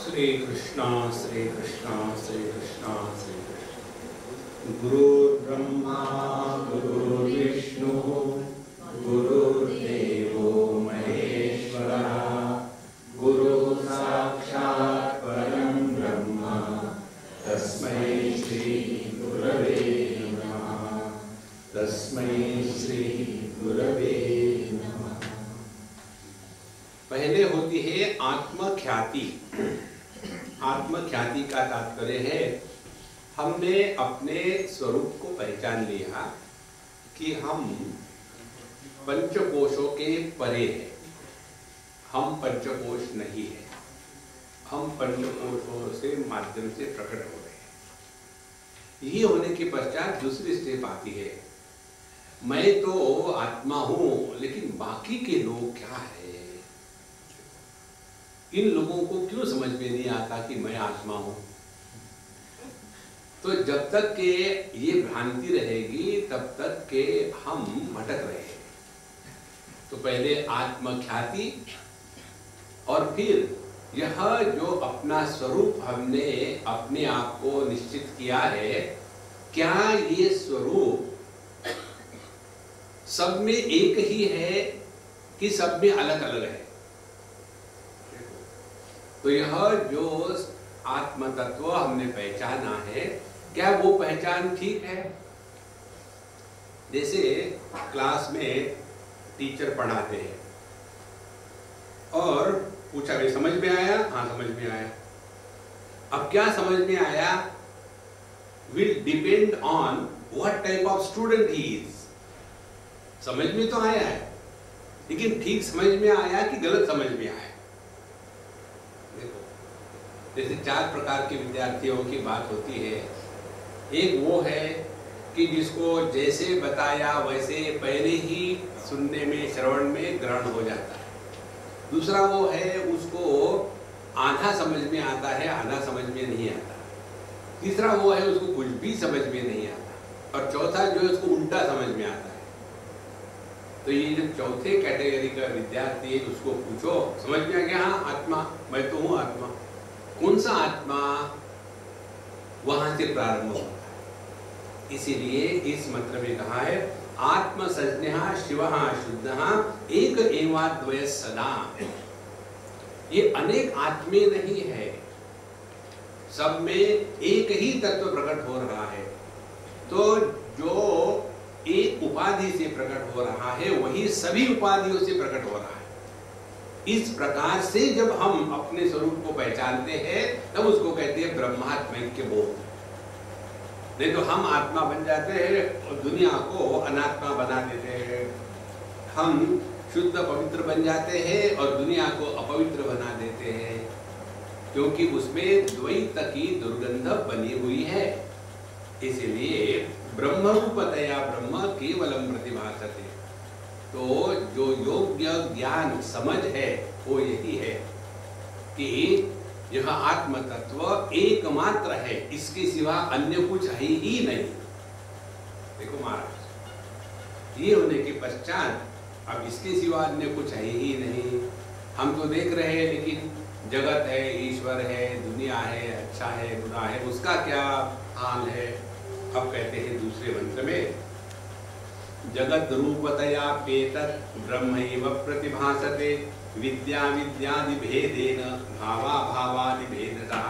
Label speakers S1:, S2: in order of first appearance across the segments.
S1: श्री कृष्णा श्री कृष्णा श्री कृष्णा श्री कृष्ण। गुरुर्ब्रह्मा गुरुर्विष्णु गुरुर्देवो महेश्वरः गुरु साक्षात् परं ब्रह्म तस्मै श्री गुरवे नमः। तस्मै श्री गुरवे नमः। पहले होती है आत्मख्याति। आत्मख्याति का तात्पर्य है हमने अपने स्वरूप को पहचान लिया कि हम पंचकोशों के परे हैं। हम पंचकोश नहीं है, हम पंचकोशों से माध्यम से प्रकट हो रहे हैं। ये होने के पश्चात दूसरी स्टेप आती है, मैं तो आत्मा हूं लेकिन बाकी के लोग क्या है। इन लोगों को क्यों समझ में नहीं आता कि मैं आत्मा हूं। तो जब तक के ये भ्रांति रहेगी तब तक के हम भटक रहे हैं। तो पहले आत्मख्याति और फिर यह जो अपना स्वरूप हमने अपने आप को निश्चित किया है, क्या ये स्वरूप सब में एक ही है कि सब में अलग अलग है। तो यह जो आत्म तत्व हमने पहचाना है, क्या वो पहचान ठीक है। जैसे क्लास में टीचर पढ़ाते हैं और पूछा भाई समझ में आया? हाँ समझ में आया। अब क्या समझ में आया will depend on what type of student he is. समझ में तो आया है लेकिन ठीक समझ में आया कि गलत समझ में आया। जैसे चार प्रकार के विद्यार्थियों की बात होती है। एक वो है कि जिसको जैसे बताया वैसे पहले ही सुनने में श्रवण में ग्रहण हो जाता है। दूसरा वो है उसको आधा समझ में आता है, आधा समझ में नहीं आता। तीसरा वो है उसको कुछ भी समझ में नहीं आता। और चौथा जो है उसको उल्टा समझ में आता है। तो ये जो चौथे कैटेगरी का विद्यार्थी है उसको पूछो समझ में आ गया? हाँ आत्मा, मैं तो हूँ आत्मा। कौन सा आत्मा? वहां से प्रारंभ होता है। इसीलिए इस मंत्र में कहा है आत्म संज्ञः शिवः शुद्धः एक एवाद्वय सदा। ये अनेक आत्मे नहीं है, सब में एक ही तत्व प्रकट हो रहा है। तो जो एक उपाधि से प्रकट हो रहा है वही सभी उपाधियों से प्रकट हो रहा है। इस प्रकार से जब हम अपने स्वरूप को पहचानते हैं तब उसको कहते हैं ब्रह्मात्मैक्य बोध। नहीं तो हम आत्मा बन जाते हैं और दुनिया को अनात्मा बना देते हैं। हम शुद्ध पवित्र बन जाते हैं और दुनिया को अपवित्र बना देते हैं, क्योंकि उसमें द्वैत की दुर्गंध बनी हुई है। इसलिए ब्रह्म रूपतया ब्रह्म केवलम प्रतिभासते। तो जो योग्य ज्ञान समझ है वो यही है कि यह आत्म तत्व एकमात्र है, इसके सिवा अन्य कुछ है ही नहीं। देखो महाराज, ये होने के पश्चात अब इसके सिवा अन्य कुछ है ही नहीं। हम तो देख रहे हैं लेकिन जगत है, ईश्वर है, दुनिया है, अच्छा है, बुरा है, उसका क्या हाल है। अब कहते हैं दूसरे मंत्र में जगत रूपतया पेतत् ब्रह्मैव प्रतिभासते विद्या विद्यादि भेदेन भावा भावादि भेदतः।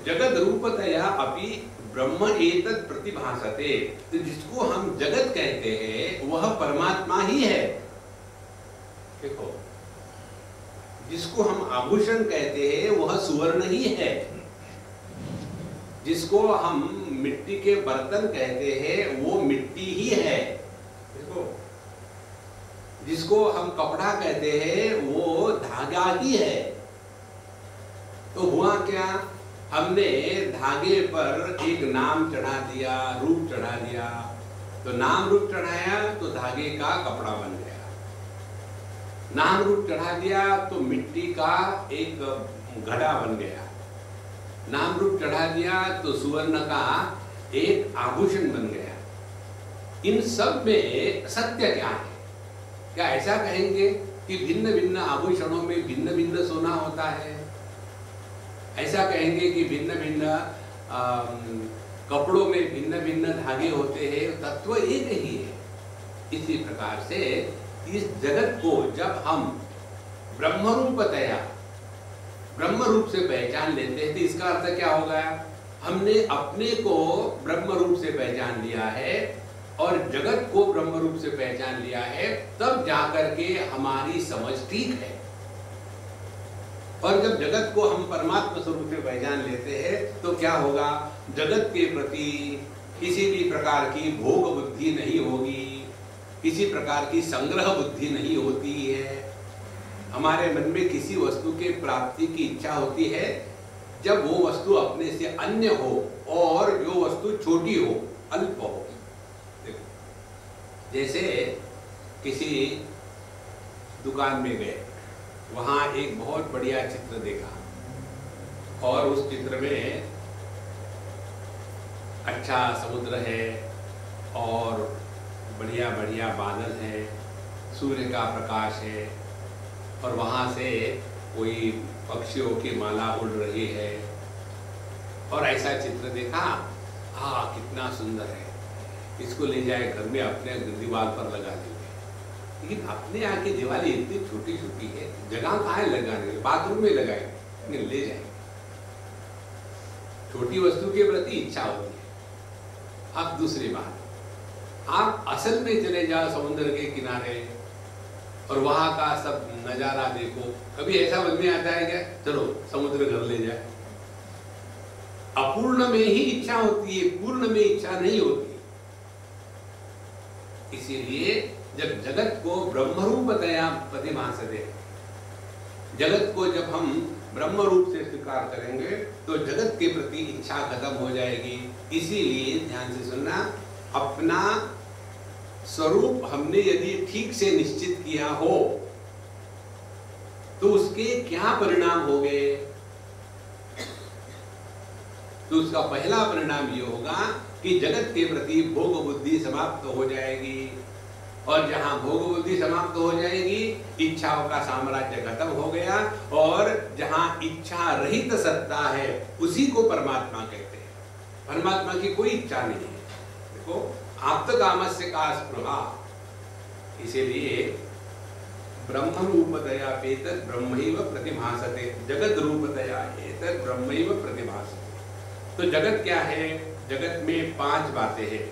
S1: जगत रूपतया अपि ब्रह्म एतत् प्रतिभासते। तो जिसको हम जगत कहते हैं वह परमात्मा ही है। देखो, जिसको हम आभूषण कहते हैं वह सुवर्ण ही है। जिसको हम मिट्टी के बर्तन कहते हैं वो मिट्टी ही है। देखो, जिसको हम कपड़ा कहते हैं वो धागा ही है। तो हुआ क्या, हमने धागे पर एक नाम चढ़ा दिया, रूप चढ़ा दिया। तो नाम रूप चढ़ाया तो धागे का कपड़ा बन गया। नाम रूप चढ़ा दिया तो मिट्टी का एक घड़ा बन गया। नाम रूप चढ़ा दिया तो सुवर्ण का एक आभूषण बन गया। इन सब में सत्य क्या है? क्या ऐसा कहेंगे कि भिन्न भिन्न आभूषणों में भिन्न भिन्न सोना होता है, ऐसा कहेंगे कि भिन्न भिन्न कपड़ों में भिन्न भिन्न धागे होते हैं, तत्व एक ही है। इसी प्रकार से इस जगत को जब हम ब्रह्मरूपतया ब्रह्म रूप से पहचान लेते हैं तो इसका अर्थ क्या होगा? हमने अपने को ब्रह्म रूप से पहचान लिया है और जगत को ब्रह्म रूप से पहचान लिया है, तब जाकर के हमारी समझ ठीक है। और जब जगत को हम परमात्मा स्वरूप से पहचान लेते हैं तो क्या होगा? जगत के प्रति किसी भी प्रकार की भोग बुद्धि नहीं होगी, किसी प्रकार की संग्रह बुद्धि नहीं होती है। हमारे मन में किसी वस्तु के प्राप्ति की इच्छा होती है जब वो वस्तु अपने से अन्य हो और जो वस्तु छोटी हो, अल्प हो। देखो, जैसे किसी दुकान में गए, वहां एक बहुत बढ़िया चित्र देखा और उस चित्र में अच्छा समुद्र है और बढ़िया बढ़िया बादल है, सूर्य का प्रकाश है और वहां से कोई पक्षियों की माला उड़ रही है और ऐसा चित्र देखा, हाँ कितना सुंदर है, इसको ले जाए घर में अपने दीवार पर लगा देंगे। लेकिन अपने यहाँ की दीवारें इतनी छोटी छोटी है, जगह कहाँ है लगाने? बाथरूम में लगाएंगे, ले जाएंगे। छोटी वस्तु के प्रति इच्छा होती है। अब दूसरी बात, आप असल में चले जाओ समुद्र के किनारे और वहां का सब नजारा देखो, कभी ऐसा मन में आता है क्या चलो समुद्र घर ले जाए? अपूर्ण में ही इच्छा होती है, पूर्ण में इच्छा नहीं होती। इसीलिए जब जगत को ब्रह्मरूपतया प्रतिभासते, जगत को जब हम ब्रह्म रूप से स्वीकार करेंगे तो जगत के प्रति इच्छा खत्म हो जाएगी। इसीलिए ध्यान से सुनना, अपना स्वरूप हमने यदि ठीक से निश्चित किया हो तो उसके क्या परिणाम हो गए? तो उसका पहला परिणाम ये होगा कि जगत के प्रति भोग बुद्धि समाप्त हो जाएगी और जहां भोग बुद्धि समाप्त हो जाएगी, इच्छाओं का साम्राज्य खत्म हो गया और जहां इच्छा रहित सत्ता है उसी को परमात्मा कहते हैं। परमात्मा की कोई इच्छा नहीं है। देखो, आप्त कामस्य का स्पृहा, इसीलिए ब्रह्म रूपतया एतत् ब्रह्मैव प्रतिभासते, जगत रूपतया एतत् ब्रह्मैव प्रतिभासते। तो जगत क्या है? जगत में 5 बातें हैं।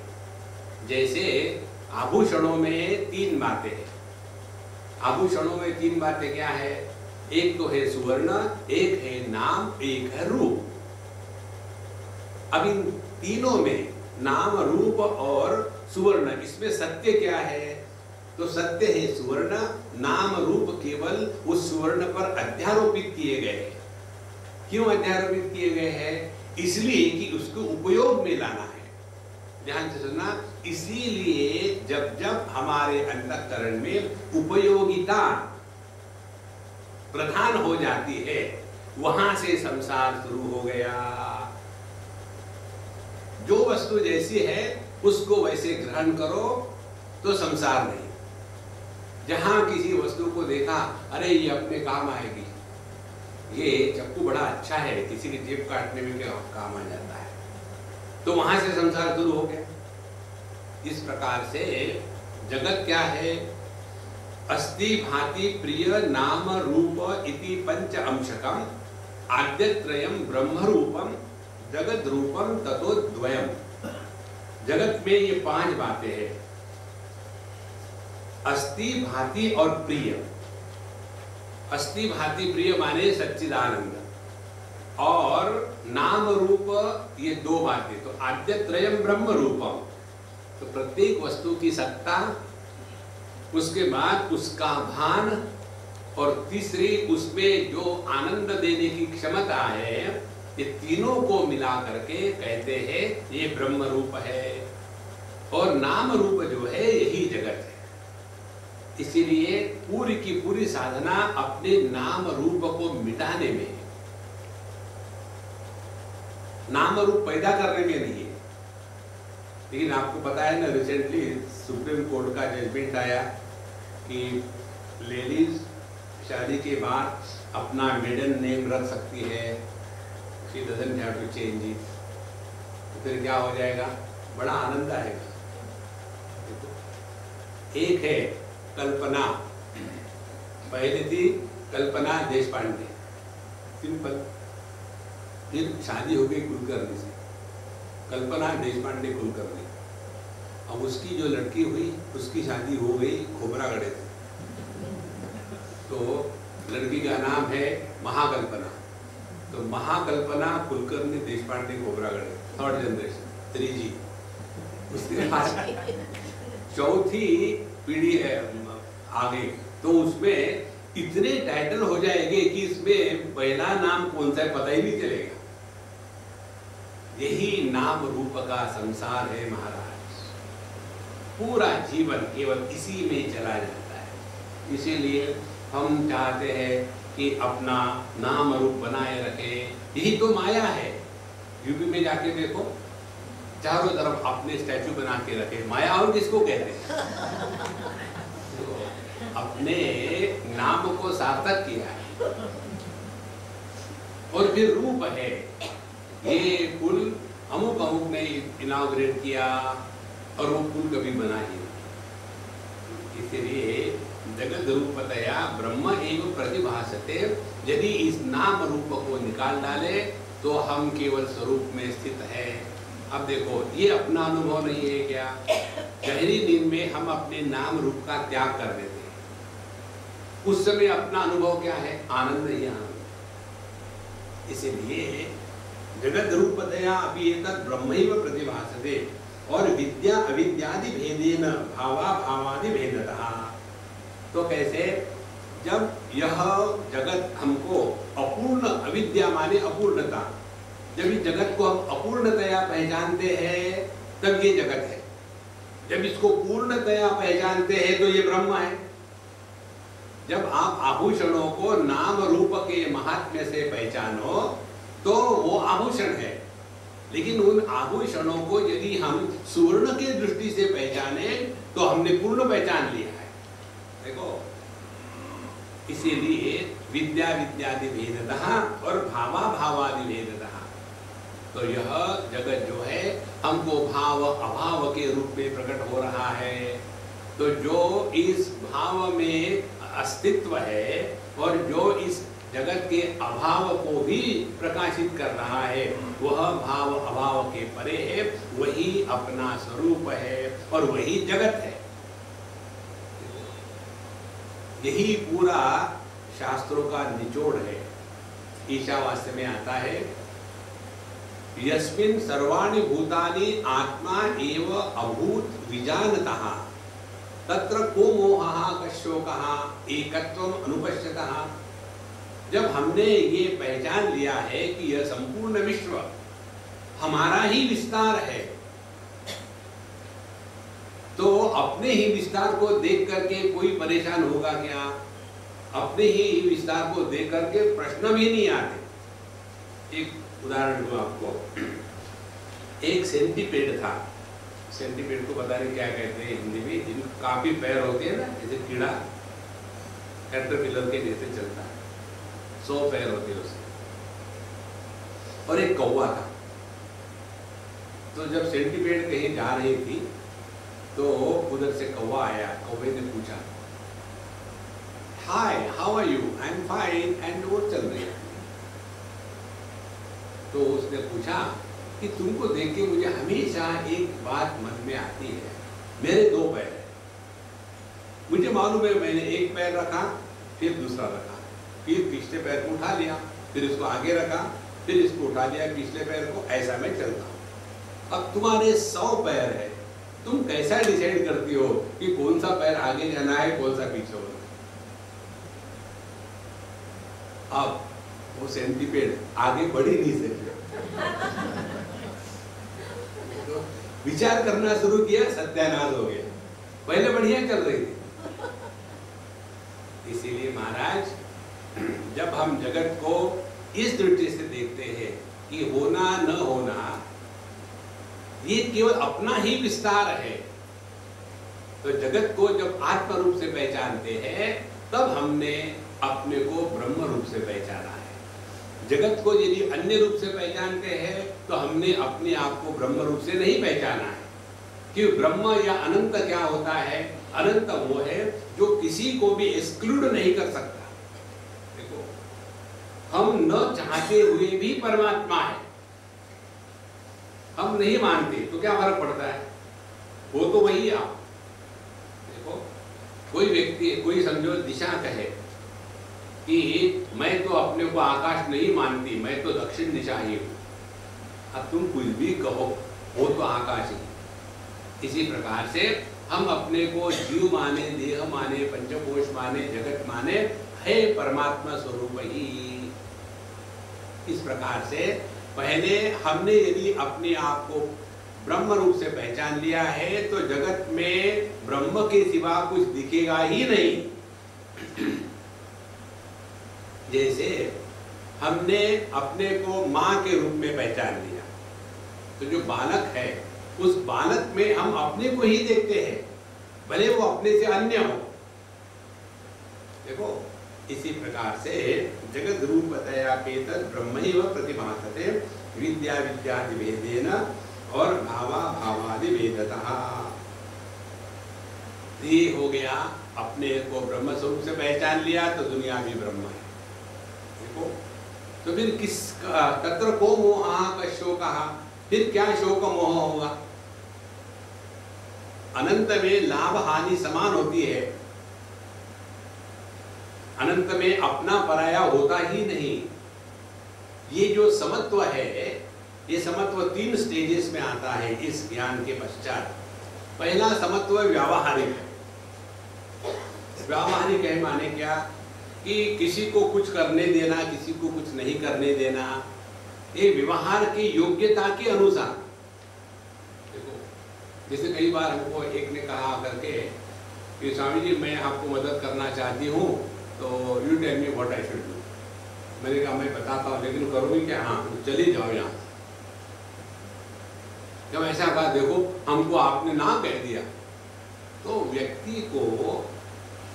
S1: जैसे आभूषणों में 3 बातें हैं। आभूषणों में 3 बातें क्या है? एक तो है सुवर्ण, एक है नाम, एक है रूप। अब इन तीनों में नाम, रूप और सुवर्ण, इसमें सत्य क्या है? तो सत्य है सुवर्ण, नाम रूप केवल उस सुवर्ण पर अध्यारोपित किए गए हैं। क्यों अध्यारोपित किए गए हैं? इसलिए कि उसको उपयोग में लाना है। ध्यान से सुनना, इसीलिए जब जब हमारे अंतःकरण में उपयोगिता प्रधान हो जाती है, वहां से संसार शुरू हो गया। जो वस्तु जैसी है उसको वैसे ग्रहण करो तो संसार नहीं। जहां किसी वस्तु को देखा, अरे ये अपने काम आएगी, ये चक्कू बड़ा अच्छा है, किसी की जेब काटने में क्या काम आ जाता है, तो वहां से संसार शुरू हो गया। इस प्रकार से जगत क्या है? अस्ति भाति प्रिय नाम रूप इति पंच अंशकम आद्यत्रयम ब्रह्म रूपम जगत रूपम ततो द्वयम। जगत में ये 5 बातें हैं, अस्ति भाति और प्रिय। अस्ति भाति प्रिय माने सच्चिदानंद, और नाम रूप ये 2 बातें। तो आद्यत्रयम ब्रह्म रूपम, तो प्रत्येक वस्तु की सत्ता, उसके बाद उसका भान, और तीसरी उसमें जो आनंद देने की क्षमता है, ये तीनों को मिला करके कहते हैं ये ब्रह्म रूप है। और नाम रूप जो है यही जगत है। इसीलिए पूरी की पूरी साधना अपने नाम रूप को मिटाने में है, नाम रूप पैदा करने में नहीं है। लेकिन आपको पता है ना, रिसेंटली सुप्रीम कोर्ट का जजमेंट आया कि लेडीज शादी के बाद अपना मिडिल नेम रख सकती है, she doesn't have to change it, तो फिर क्या हो जाएगा, बड़ा आनंद आएगा। एक है कल्पना, पहले थी कल्पना देशपांडे, सिंपल, फिर शादी हो गई कुलकर्णी से, कल्पना देशपांडे कुलकर्णी। अब उसकी जो लड़की हुई उसकी शादी हो गई खोबरागढ़े से, तो लड़की का नाम है महाकल्पना, तो Mahakalpana Kulkarni Deshpande Khobragade, 3rd generation 3G। उसके बाद चौथी पीढ़ी है आगे, तो उसमें इतने टाइटल हो जाएंगे कि इसमें पहला नाम कौन सा है पता ही नहीं चलेगा। यही नाम रूप का संसार है महाराज, पूरा जीवन केवल इसी में चला जाता है। इसीलिए हम चाहते हैं कि अपना नाम रूप बनाए रखें, यही तो माया है। यूपी में जाके देखो, चारों तरफ अपने स्टैचू बना के रखे, माया और किसको कहते हैं? अपने नाम को सार्थक किया है। और फिर रूप है, ये पुल अमुक अमुक ने इनॉग्रेट किया और वो पुल कभी बना ही नहीं। इसलिए जगत रूपतया ब्रह्म एवं प्रतिभासते, यदि इस नाम रूप को निकाल डाले तो हम केवल स्वरूप में स्थित है। अब देखो, ये अपना अनुभव नहीं है क्या? गहरी नींद में हम अपने नाम रूप का त्याग कर देते हैं, उस समय अपना अनुभव क्या है? आनंद ही आनंद। इसलिए जगत रूपतया अभी एतत् ब्रह्मैव प्रतिभासते, और विद्या अविद्यादि भेदेन भावा भावादि भेदतः। तो कैसे? जब यह जगत हमको अपूर्ण, अविद्या माने अपूर्णता, जब इस जगत को हम अपूर्णतया पहचानते हैं तब ये जगत है। जब इसको पूर्णतया पहचानते हैं तो ये ब्रह्म है। जब आप आभूषणों को नाम रूप के महात्म्य से पहचानो तो वो आभूषण है, लेकिन उन आभूषणों को यदि हम सुवर्ण की दृष्टि से पहचाने तो हमने पूर्ण पहचान लिया है। देखो, इसीलिए विद्या विद्यादि भेदतः और भावा भावादि भेदतः। तो यह जगत जो है हमको भाव अभाव के रूप में प्रकट हो रहा है। तो जो इस भाव में अस्तित्व है और जो इस जगत के अभाव को भी प्रकाशित कर रहा है, वह भाव अभाव के परे है, वही अपना स्वरूप है और वही जगत है। यही पूरा शास्त्रों का निचोड़ है। ईशावास्य में आता है, यस्मिन् सर्वाणि भूतानि आत्मा एव अभूत विजानतः तत्र को मोहः कशोकः एकत्वम् अनुपश्यतः। जब हमने ये पहचान लिया है कि यह संपूर्ण विश्व हमारा ही विस्तार है, तो अपने ही विस्तार को देख करके कोई परेशान होगा क्या? अपने ही विस्तार को देख करके प्रश्न भी नहीं आते। एक उदाहरण दूं आपको, एक सेंटीपेड था। सेंटीपेड को पता नहीं क्या कहते हैं हिंदी में, जिनके काफी पैर होते हैं ना, जैसे कीड़ा कैटरपिलर के जैसे चलता है, 100 पैर होते हैं उसके। और एक कौवा था। तो जब सेंटीपेड कहीं जा रही थी तो उधर से कौवा आया। कौवे ने पूछा, hi how are you? I am fine. And वो चल रही है। तो उसने पूछा कि तुमको देख के मुझे हमेशा एक बात मन में आती है, मेरे 2 पैर हैं, मुझे मालूम है मैंने एक पैर रखा, फिर दूसरा रखा, फिर पिछले पैर को उठा लिया, फिर इसको आगे रखा, फिर इसको उठा लिया पिछले पैर को, ऐसा मैं चलता हूँ। अब तुम्हारे 100 पैर है, तुम कैसा डिसाइड करती हो कि कौन सा पैर आगे जाना है, कौन सा पीछे होना है? अब वो सेंटीपेड आगे बढ़ ही नहीं सकती। तो विचार करना शुरू किया, सत्यानाश हो गया। पहले बढ़िया चल रही थी। इसीलिए महाराज, जब हम जगत को इस दृष्टि से देखते हैं कि होना न होना ये केवल अपना ही विस्तार है, तो जगत को जब आत्म रूप से पहचानते हैं तब हमने अपने को ब्रह्म रूप से पहचाना है। जगत को यदि अन्य रूप से पहचानते हैं तो हमने अपने आप को ब्रह्म रूप से नहीं पहचाना है। कि ब्रह्म या अनंत क्या होता है? अनंत वो है जो किसी को भी एक्सक्लूड नहीं कर सकता। देखो, हम न चाहते हुए भी परमात्मा है, हम नहीं मानते तो क्या फर्क पड़ता है? वो तो वही आप। देखो, कोई व्यक्ति, कोई समझो दिशा कहे कि मैं तो अपने को आकाश नहीं मानती, मैं तो दक्षिण दिशा ही हूं। अब तुम कुछ भी कहो, वो तो आकाश ही। इसी प्रकार से हम अपने को जीव माने, देह माने, पंचकोश माने, जगत माने, है परमात्मा स्वरूप ही। इस प्रकार से पहले हमने यदि अपने आप को ब्रह्म रूप से पहचान लिया है तो जगत में ब्रह्म के सिवा कुछ दिखेगा ही नहीं। जैसे हमने अपने को माँ के रूप में पहचान लिया तो जो बालक है उस बालक में हम अपने को ही देखते हैं, भले वो अपने से अन्य हो। देखो, इसी प्रकार से जगत रूपतया पेतद ब्रह्मैव प्रतिभासते विद्या विद्यादि भेदेन और भावा भावादि भेदतः। ये हो गया, अपने को ब्रह्म स्वरूप से पहचान लिया तो दुनिया भी ब्रह्म है। देखो, तो फिर किस तत्र को मोहः क शोकः, फिर क्या शोक मोह होगा? अनंत में लाभ हानि समान होती है। अनंत में अपना पराया होता ही नहीं। ये जो समत्व है, ये समत्व 3 स्टेजेस में आता है इस ज्ञान के पश्चात। पहला समत्व व्यावहारिक है। व्यावहारिक है माने क्या? कि किसी को कुछ करने देना, किसी को कुछ नहीं करने देना, ये व्यवहार की योग्यता के अनुसार। देखो, जैसे कई बार हमको एक ने कहा करके कि स्वामी जी मैं आपको मदद करना चाहती हूँ, तो you tell me what I should do. मैंने कहा मैं बताता हूँ, लेकिन करोगी क्या? हाँ, तो चली जाओ यहाँ। जब ऐसा कहा, देखो हमको आपने ना कह दिया, तो व्यक्ति को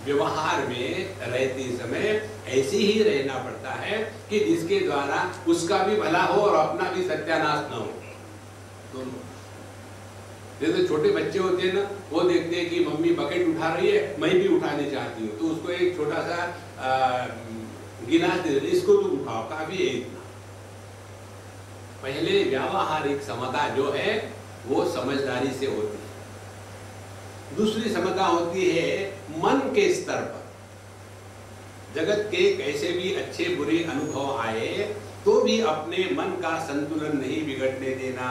S1: व्यवहार में रहते समय ऐसे ही रहना पड़ता है कि जिसके द्वारा उसका भी भला हो और अपना भी सत्यानाश न हो, दोनों। जैसे छोटे बच्चे होते हैं ना, वो देखते हैं कि मम्मी बकेट उठा रही है, मैं भी उठाने चाहती हूँ, तो उसको एक छोटा सा गिलास दे देते, इसको तो उठाओ, काफी है इतना। पहले व्यावहारिक समता जो है वो समझदारी से होती है। दूसरी समता होती है मन के स्तर पर। जगत के कैसे भी अच्छे बुरे अनुभव आए तो भी अपने मन का संतुलन नहीं बिगड़ने देना।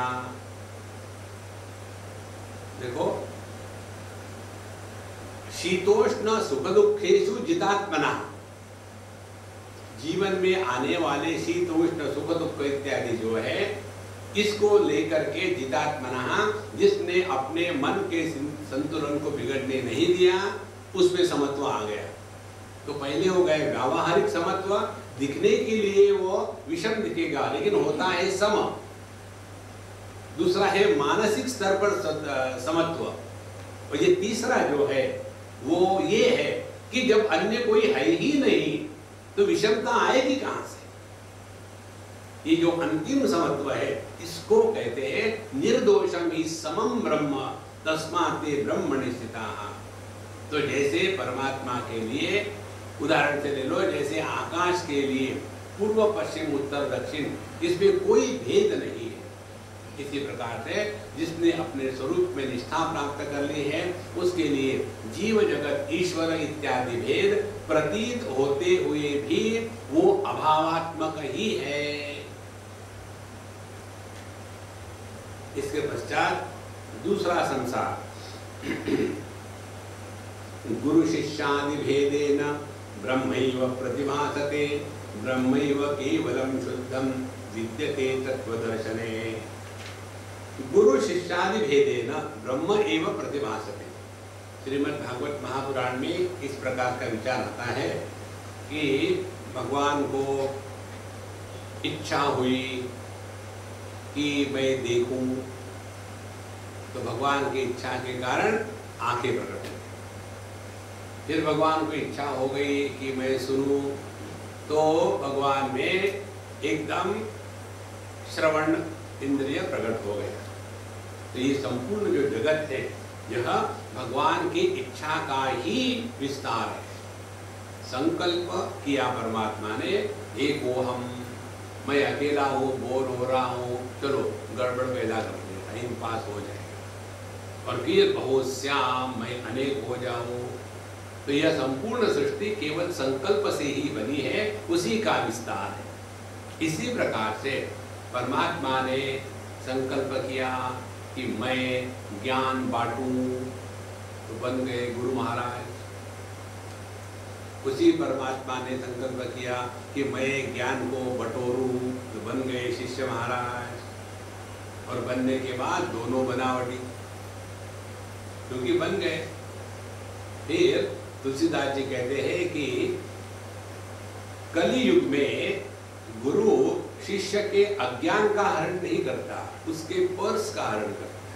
S1: देखो, शीतोष्ण सुख दुखेषु जितात्मना, जीवन में आने वाले शीतोष्ण सुख दुख इत्यादि जो है, इसको लेकर के जितात्मना, जिसने अपने मन के संतुलन को बिगड़ने नहीं दिया, उसमें समत्व आ गया। तो पहले हो गए व्यावहारिक समत्व, दिखने के लिए वो विषम दिखेगा लेकिन होता है सम। दूसरा है मानसिक स्तर पर समत्व, और ये तीसरा जो है वो ये है कि जब अन्य कोई है ही नहीं तो विषमता आएगी कहां से? ये जो अंतिम समत्व है इसको कहते हैं निर्दोषम ही समम ब्रह्म तस्माते ब्रह्मणि स्थिताः। तो जैसे परमात्मा के लिए उदाहरण से ले लो, जैसे आकाश के लिए पूर्व पश्चिम उत्तर दक्षिण, इसमें कोई भेद नहीं है। इसी प्रकार से जिसने अपने स्वरूप में निष्ठा प्राप्त कर ली है उसके लिए जीव जगत ईश्वर इत्यादि भेद प्रतीत होते हुए भी वो अभावात्मक ही है। इसके पश्चात दूसरा संसार गुरु शिष्यादि भेदेन ब्रह्मैव प्रतिभासते ब्रह्मैव केवलम शुद्धम विद्यते तत्वदर्शने। गुरु शिष्यादि भेदेन ब्रह्म एव प्रतिभासते। श्रीमद् भागवत महापुराण में इस प्रकार का विचार आता है कि भगवान को इच्छा हुई कि मैं देखूं, तो भगवान की इच्छा के कारण आंखें प्रकट हुई। फिर भगवान को इच्छा हो गई कि मैं सुनूं, तो भगवान में एकदम श्रवण इंद्रिय प्रकट हो गया। तो ये संपूर्ण जो जगत है यह भगवान की इच्छा का ही विस्तार है। संकल्प किया परमात्मा ने, एक वो हम, मैं अकेला हूँ, बोर हो रहा हूँ, चलो गड़बड़ पैदा कर दे, टाइम पास हो जाएगा। और फिर बहुत श्याम, मैं अनेक हो जाऊं। तो यह संपूर्ण सृष्टि केवल संकल्प से ही बनी है, उसी का विस्तार है। इसी प्रकार से परमात्मा ने संकल्प किया कि मैं ज्ञान बांटूं, तो बन गए गुरु महाराज। उसी परमात्मा ने संकल्प किया कि मैं ज्ञान को बटोरूं, तो बन गए शिष्य महाराज। और बनने के बाद दोनों बनावटी, क्योंकि बन गए। फिर तुलसीदास जी कहते हैं कि कली युग में गुरु शिष्य के अज्ञान का हरण नहीं करता, उसके पर्स का हरण करता है।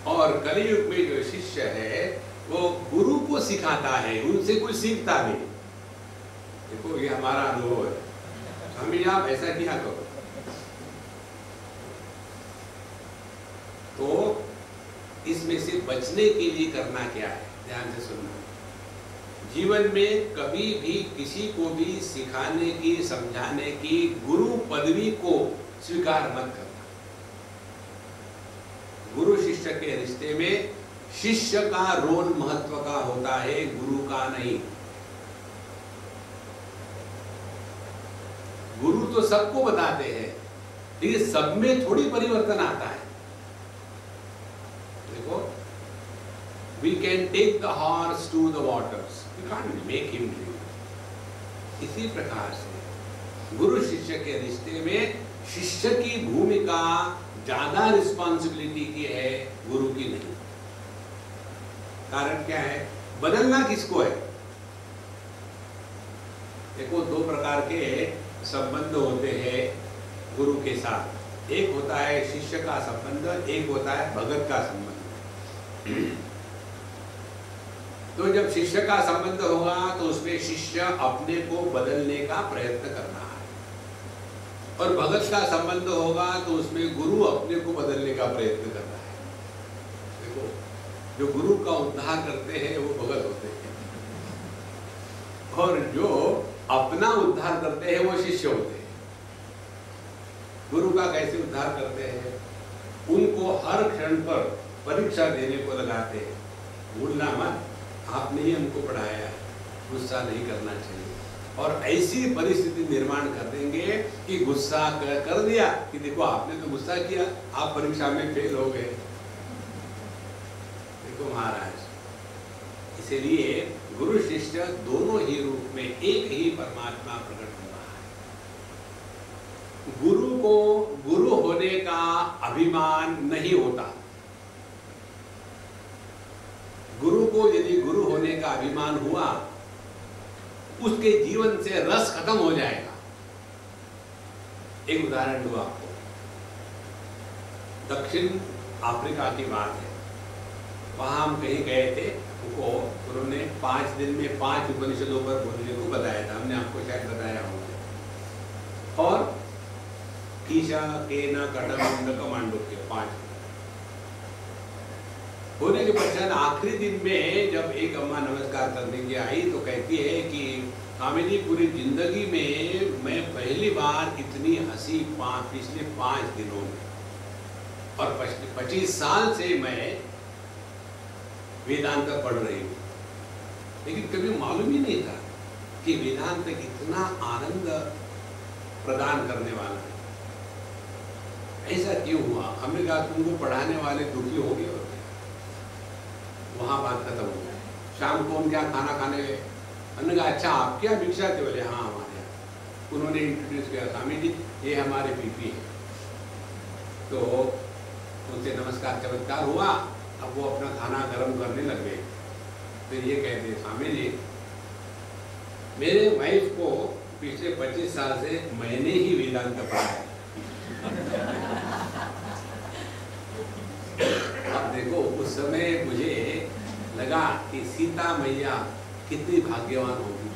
S1: और कलियुग में जो शिष्य है वो गुरु को सिखाता है, उनसे कुछ सीखता नहीं। देखो ये हमारा अनुभव है, स्वामी आप ऐसा किया करो। तो इसमें से बचने के लिए करना क्या है, ध्यान से सुनना। जीवन में कभी भी किसी को भी सिखाने की, समझाने की गुरु पदवी को स्वीकार मत करना। गुरु शिष्य के रिश्ते में शिष्य का रोल महत्व का होता है, गुरु का नहीं। गुरु तो सबको बताते हैं, लेकिन सब में थोड़ी परिवर्तन आता है। देखो, we can take the horse to the waters, we can't make him drink। इसी प्रकार से गुरु शिष्य के रिश्ते में शिष्य की भूमिका ज्यादा रिस्पॉन्सिबिलिटी की है, गुरु की नहीं। कारण क्या है, बदलना किसको है? देखो दो प्रकार के संबंध होते हैं गुरु के साथ। एक होता है शिष्य का संबंध, एक होता है भगत का संबंध। तो जब शिष्य का संबंध होगा तो उसमें शिष्य अपने को बदलने का प्रयत्न कर रहा है, और भगत का संबंध होगा तो उसमें गुरु अपने को बदलने का प्रयत्न कर रहा है। देखो, जो गुरु का उद्धार करते हैं वो भगत होते हैं, और जो अपना उद्धार करते हैं वो शिष्य होते हैं। गुरु का कैसे उद्धार करते हैं? उनको हर क्षण पर परीक्षा देने को लगाते हैं। भूलना मत, आपने ही हमको पढ़ाया है, गुस्सा नहीं करना चाहिए। और ऐसी परिस्थिति निर्माण कर देंगे कि गुस्सा कर दिया कि देखो आपने तो गुस्सा किया, आप परीक्षा में फेल हो गए। देखो महाराज, इसलिए गुरु शिष्य दोनों ही रूप में एक ही परमात्मा प्रकट हुआ है। गुरु को गुरु होने का अभिमान नहीं होता। गुरु को यदि गुरु होने का अभिमान हुआ, उसके जीवन से रस खत्म हो जाएगा। एक उदाहरण दूं आपको, दक्षिण अफ्रीका की बात है। वहां हम कहीं गए थे, उन्होंने 5 दिन में 5 उपनिषदों पर बोलने को बताया था, हमने आपको शायद बताया होगा। और कीशा, केना, कटम, कमांडो के 5 होने के पश्चात आखिरी दिन में जब एक अम्मा नमस्कार करने की आई तो कहती है कि स्वामी जी, पूरी जिंदगी में मैं पहली बार इतनी हंसी पिछले 5 दिनों में, और 25 साल से मैं वेदांत पढ़ रही हूँ, लेकिन कभी मालूम ही नहीं था कि वेदांत इतना आनंद प्रदान करने वाला है। ऐसा क्यों हुआ? हमने कहा तुमको पढ़ाने वाले दुखी हो गए। वहां बात खत्म हो गई। शाम को हम क्या खाना खाने गए, हमने कहा अच्छा आप क्या भिक्षा थे? बोले हाँ हमारे यहाँ। उन्होंने इंट्रोड्यूस किया, स्वामी जी ये हमारे पीपी है। तो उनसे नमस्कार चमत्कार हुआ। अब वो अपना खाना गर्म करने लग गए। फिर ये कहते स्वामी जी, मेरे वाइफ को पिछले 25 साल से मैंने ही वेदांत पढ़ाया। अब देखो, उस समय मुझे लगा कि सीता मैया कितनी भाग्यवान होगी।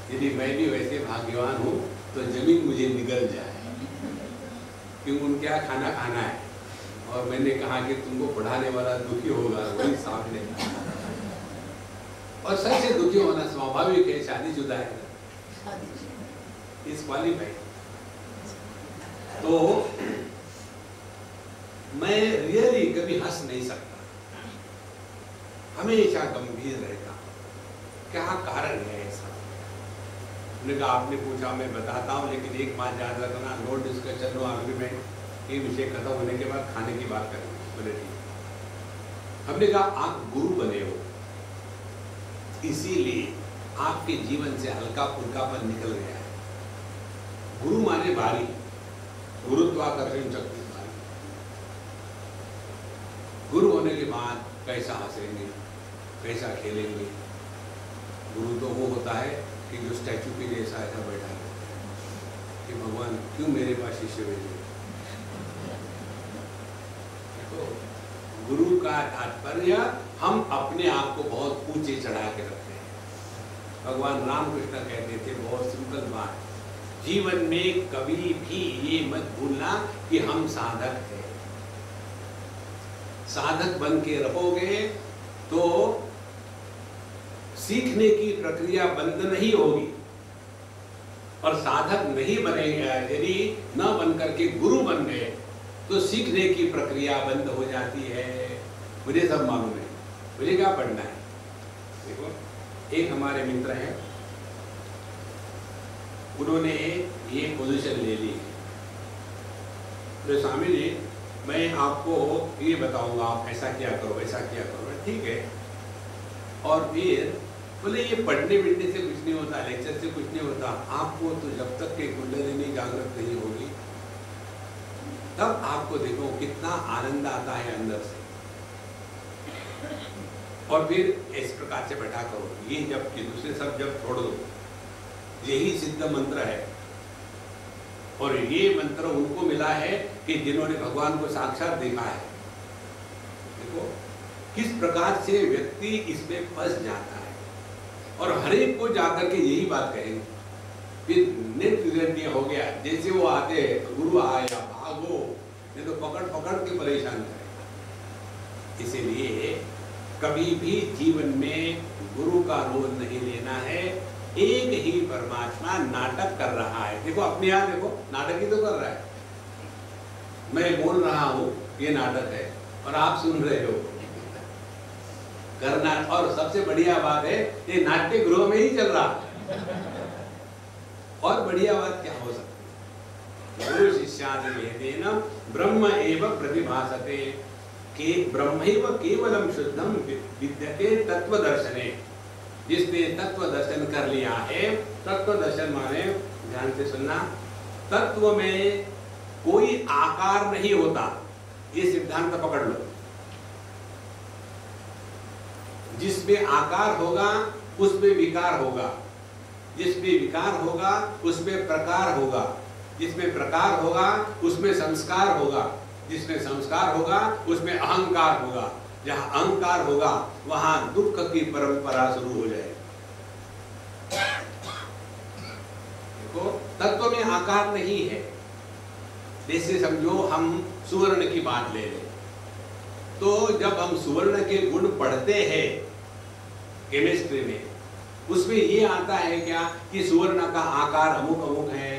S1: यदि मैं भी वैसे भाग्यवान हूँ तो जमीन मुझे निगल जाए, क्योंकि उनके यहाँ खाना खाना है और मैंने कहा कि तुमको पढ़ाने वाला दुखी होगा, वही सामने। और सच से दुखी होना स्वाभाविक है, शादीशुदा है, इस क्वालिफाइड। तो मैं रियली कभी हंस नहीं सकता, हमेशा गंभीर रहता। क्या कारण है ऐसा? उन्होंने कहा आपने पूछा, मैं बताता हूँ, लेकिन एक बात याद रखना, नो डिस्कशन नो आर्ग्यूमेंट, ये विषय खत्म होने के बाद खाने की बात करेंगे। बोले ठीक। हमने कहा आप गुरु बने हो, इसीलिए आपके जीवन से हल्का फुल्कापन निकल गया है। गुरु माने भारी, गुरुत्वाकर्षण शक्ति भारी। गुरु होने के बाद कैसा हंसेंगे, कैसा खेलेंगे। गुरु तो वो होता है कि जो स्टैचू के जैसा ऐसा बैठा है कि भगवान क्यों मेरे पास शिष्य भेजे। तो गुरु का तात्पर्य हम अपने आप को बहुत ऊंचे चढ़ा के रखते हैं। भगवान रामकृष्ण कहते थे बहुत सिंपल बात, जीवन में कभी भी ये मत भूलना कि हम साधक हैं। साधक बन के रहोगे तो सीखने की प्रक्रिया बंद नहीं होगी, और साधक नहीं बनेगा, यदि न बन करके गुरु बन गए तो सीखने की प्रक्रिया बंद हो जाती है। मुझे सब मालूम है, मुझे क्या पढ़ना है। देखो, एक हमारे मित्र हैं, उन्होंने ये पोजीशन ले ली। तो स्वामी जी मैं आपको ये बताऊंगा, आप ऐसा क्या करो, ऐसा क्या करो, ठीक है। और फिर बोले ये पढ़ने बिढ़ने से कुछ नहीं होता, लेक्चर से कुछ नहीं होता, आपको तो जब तक के कुंडलिनी जागृत नहीं होगी तब आपको देखो कितना आनंद आता है अंदर से। और फिर इस प्रकार से बैठा करो, ये जब कि दूसरे सब जब छोड़ दो, यही सिद्ध मंत्र है। और ये मंत्र उनको मिला है कि जिन्होंने भगवान को साक्षात देखा है। देखो किस प्रकार से व्यक्ति इसमें फंस जाता है, और हर एक को जाकर के यही बात कहेंगे। फिर नेट हो गया, जैसे वो आते गुरु आया भागो, नहीं तो पकड़ पकड़ के परेशान करेगा। इसीलिए कभी भी जीवन में गुरु का रोल नहीं लेना है। एक ही परमात्मा नाटक कर रहा है। देखो अपने यहाँ देखो, नाटक ही तो कर रहा है। मैं बोल रहा हूँ ये नाटक है और आप सुन रहे हो करना। और सबसे बढ़िया बात है ये नाट्य गृह में ही चल रहा है। और बढ़िया बात क्या हो सकती है? गुरु शिष्यादि भेदेन ब्रह्म एव प्रतिभासते, के ब्रह्मैव केवलम शुद्धम विद्यते तत्व दर्शने। जिसने तत्व दर्शन कर लिया है, तत्व दर्शन माने ध्यान से सुनना, तत्व में कोई आकार नहीं होता, ये सिद्धांत पकड़ लो। जिसमें आकार होगा उसमें विकार होगा, जिसमें विकार होगा उसमें प्रकार होगा, जिसमें प्रकार होगा उसमें संस्कार होगा, जिसमें संस्कार होगा उसमें अहंकार होगा। जहां अहंकार होगा वहां दुख की परंपरा शुरू हो जाएगी। देखो तत्व में आकार नहीं है। जैसे समझो हम सुवर्ण की बात ले लें, तो जब हम सुवर्ण के गुण पढ़ते हैं केमिस्ट्री में, उसमें ये आता है क्या कि सुवर्ण का आकार अमुक अमुक है,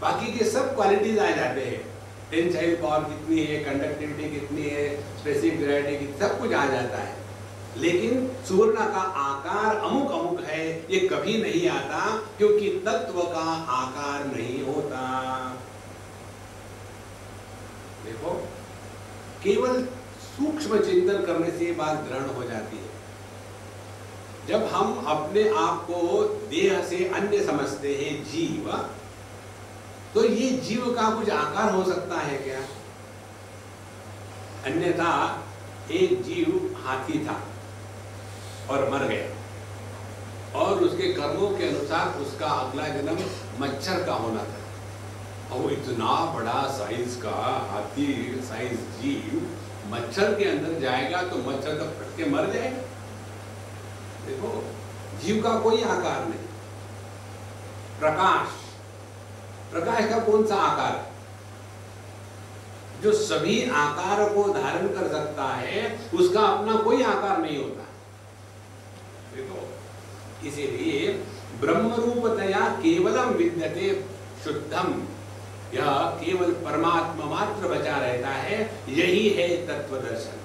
S1: बाकी के सब क्वालिटीज आ जाते हैं। टेंसाइल पावर कितनी है, कंडक्टिविटी कितनी है, स्पेसिफिक ग्रेविटी कितनी, सब कुछ आ जाता है। लेकिन सुवर्ण का आकार अमुक अमुक है ये कभी नहीं आता, क्योंकि तत्व का आकार नहीं होता। देखो केवल सूक्ष्म चिंतन करने से बात ग्रहण हो जाती है। जब हम अपने आप को देह से अन्य समझते हैं, जीव, तो ये जीव का कुछ आकार हो सकता है क्या? अन्यथा एक जीव हाथी था और मर गया, और उसके कर्मों के अनुसार उसका अगला जन्म मच्छर का होना था। और वो इतना बड़ा साइज का हाथी साइज जीव मच्छर के अंदर जाएगा तो मच्छर तो फट के मर जाएगा। देखो, जीव का कोई आकार नहीं। प्रकाश, प्रकाश का कौन सा आकार है? जो सभी आकार को धारण कर सकता है उसका अपना कोई आकार नहीं होता। देखो, इसीलिए ब्रह्म रूपतया केवलम विद्यते शुद्धम, यह केवल परमात्मा मात्र बचा रहता है, यही है तत्व दर्शन।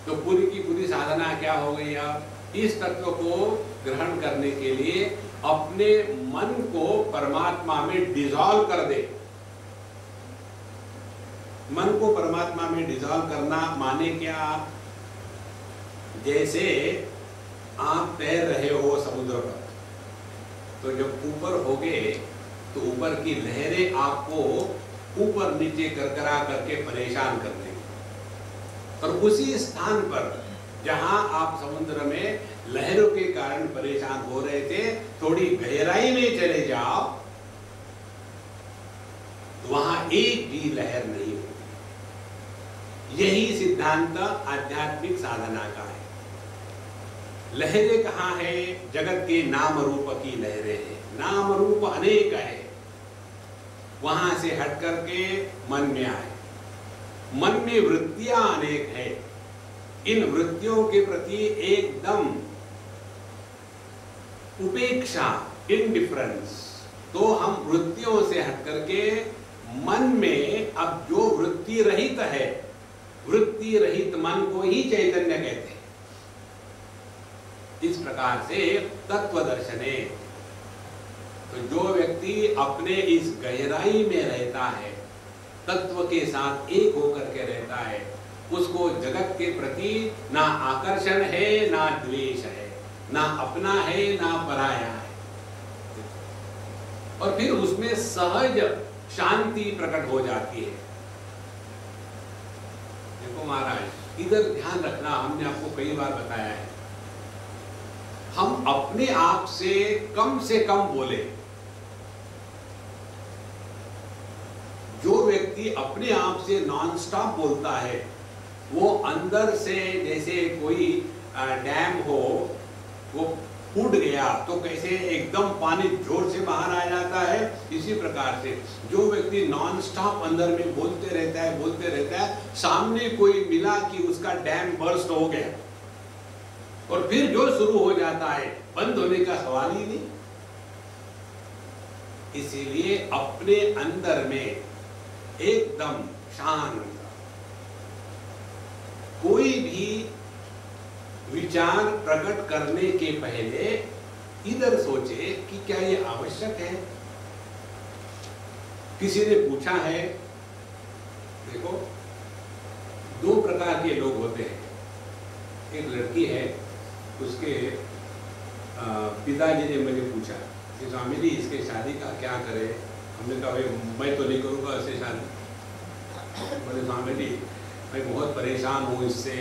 S1: तो पूरी की पूरी साधना क्या हो गई? अब इस तत्व को ग्रहण करने के लिए अपने मन को परमात्मा में डिसॉल्व कर दे। मन को परमात्मा में डिसॉल्व करना माने क्या? जैसे आप तैर रहे हो समुद्र पर, तो जब ऊपर होगे तो ऊपर की लहरें आपको ऊपर नीचे करकरा करके परेशान कर देंगी, और उसी स्थान पर जहां आप समुद्र में लहरों के कारण परेशान हो रहे थे, थोड़ी गहराई में चले जाओ तो वहां एक भी लहर नहीं होगी। यही सिद्धांत आध्यात्मिक साधना का है। लहरें कहाँ है? जगत के नाम रूप की लहरें हैं। नाम रूप अनेक है, वहां से हट करके मन में आए। मन में वृत्तियां अनेक है, इन वृत्तियों के प्रति एकदम उपेक्षा, इंडिफरेंस। तो हम वृत्तियों से हट करके मन में अब जो वृत्ति रहित है, वृत्ति रहित मन को ही चैतन्य कहते हैं। इस प्रकार से तत्व दर्शने, तो जो व्यक्ति अपने इस गहराई में रहता है, तत्व के साथ एक होकर के रहता है, उसको जगत के प्रति ना आकर्षण है, ना द्वेष है, ना अपना है, ना पराया है, और फिर उसमें सहज शांति प्रकट हो जाती है। देखो महाराज, इधर ध्यान रखना, हमने आपको कई बार बताया है, हम अपने आप से कम बोले। जो व्यक्ति अपने आप से नॉन स्टॉप बोलता है, वो अंदर से जैसे कोई डैम हो, वो फूट गया तो कैसे एकदम पानी जोर से बाहर आ जाता है, इसी प्रकार से जो व्यक्ति नॉन स्टॉप अंदर में बोलते रहता है, सामने कोई मिला कि उसका डैम बर्स्ट हो गया, और फिर जो शुरू हो जाता है, बंद होने का सवाल ही नहीं। इसीलिए अपने अंदर में एकदम शांत, कोई भी विचार प्रकट करने के पहले इधर सोचे कि क्या ये आवश्यक है। किसी ने पूछा है, देखो दो प्रकार के लोग होते हैं। एक लड़की है, उसके पिताजी ने मुझे पूछा कि स्वामी जी इसके शादी का क्या करें। हमने कहा भाई मैं तो नहीं करूँगा ऐसे शादी। बोले स्वामी जी मैं बहुत परेशान हूँ इससे,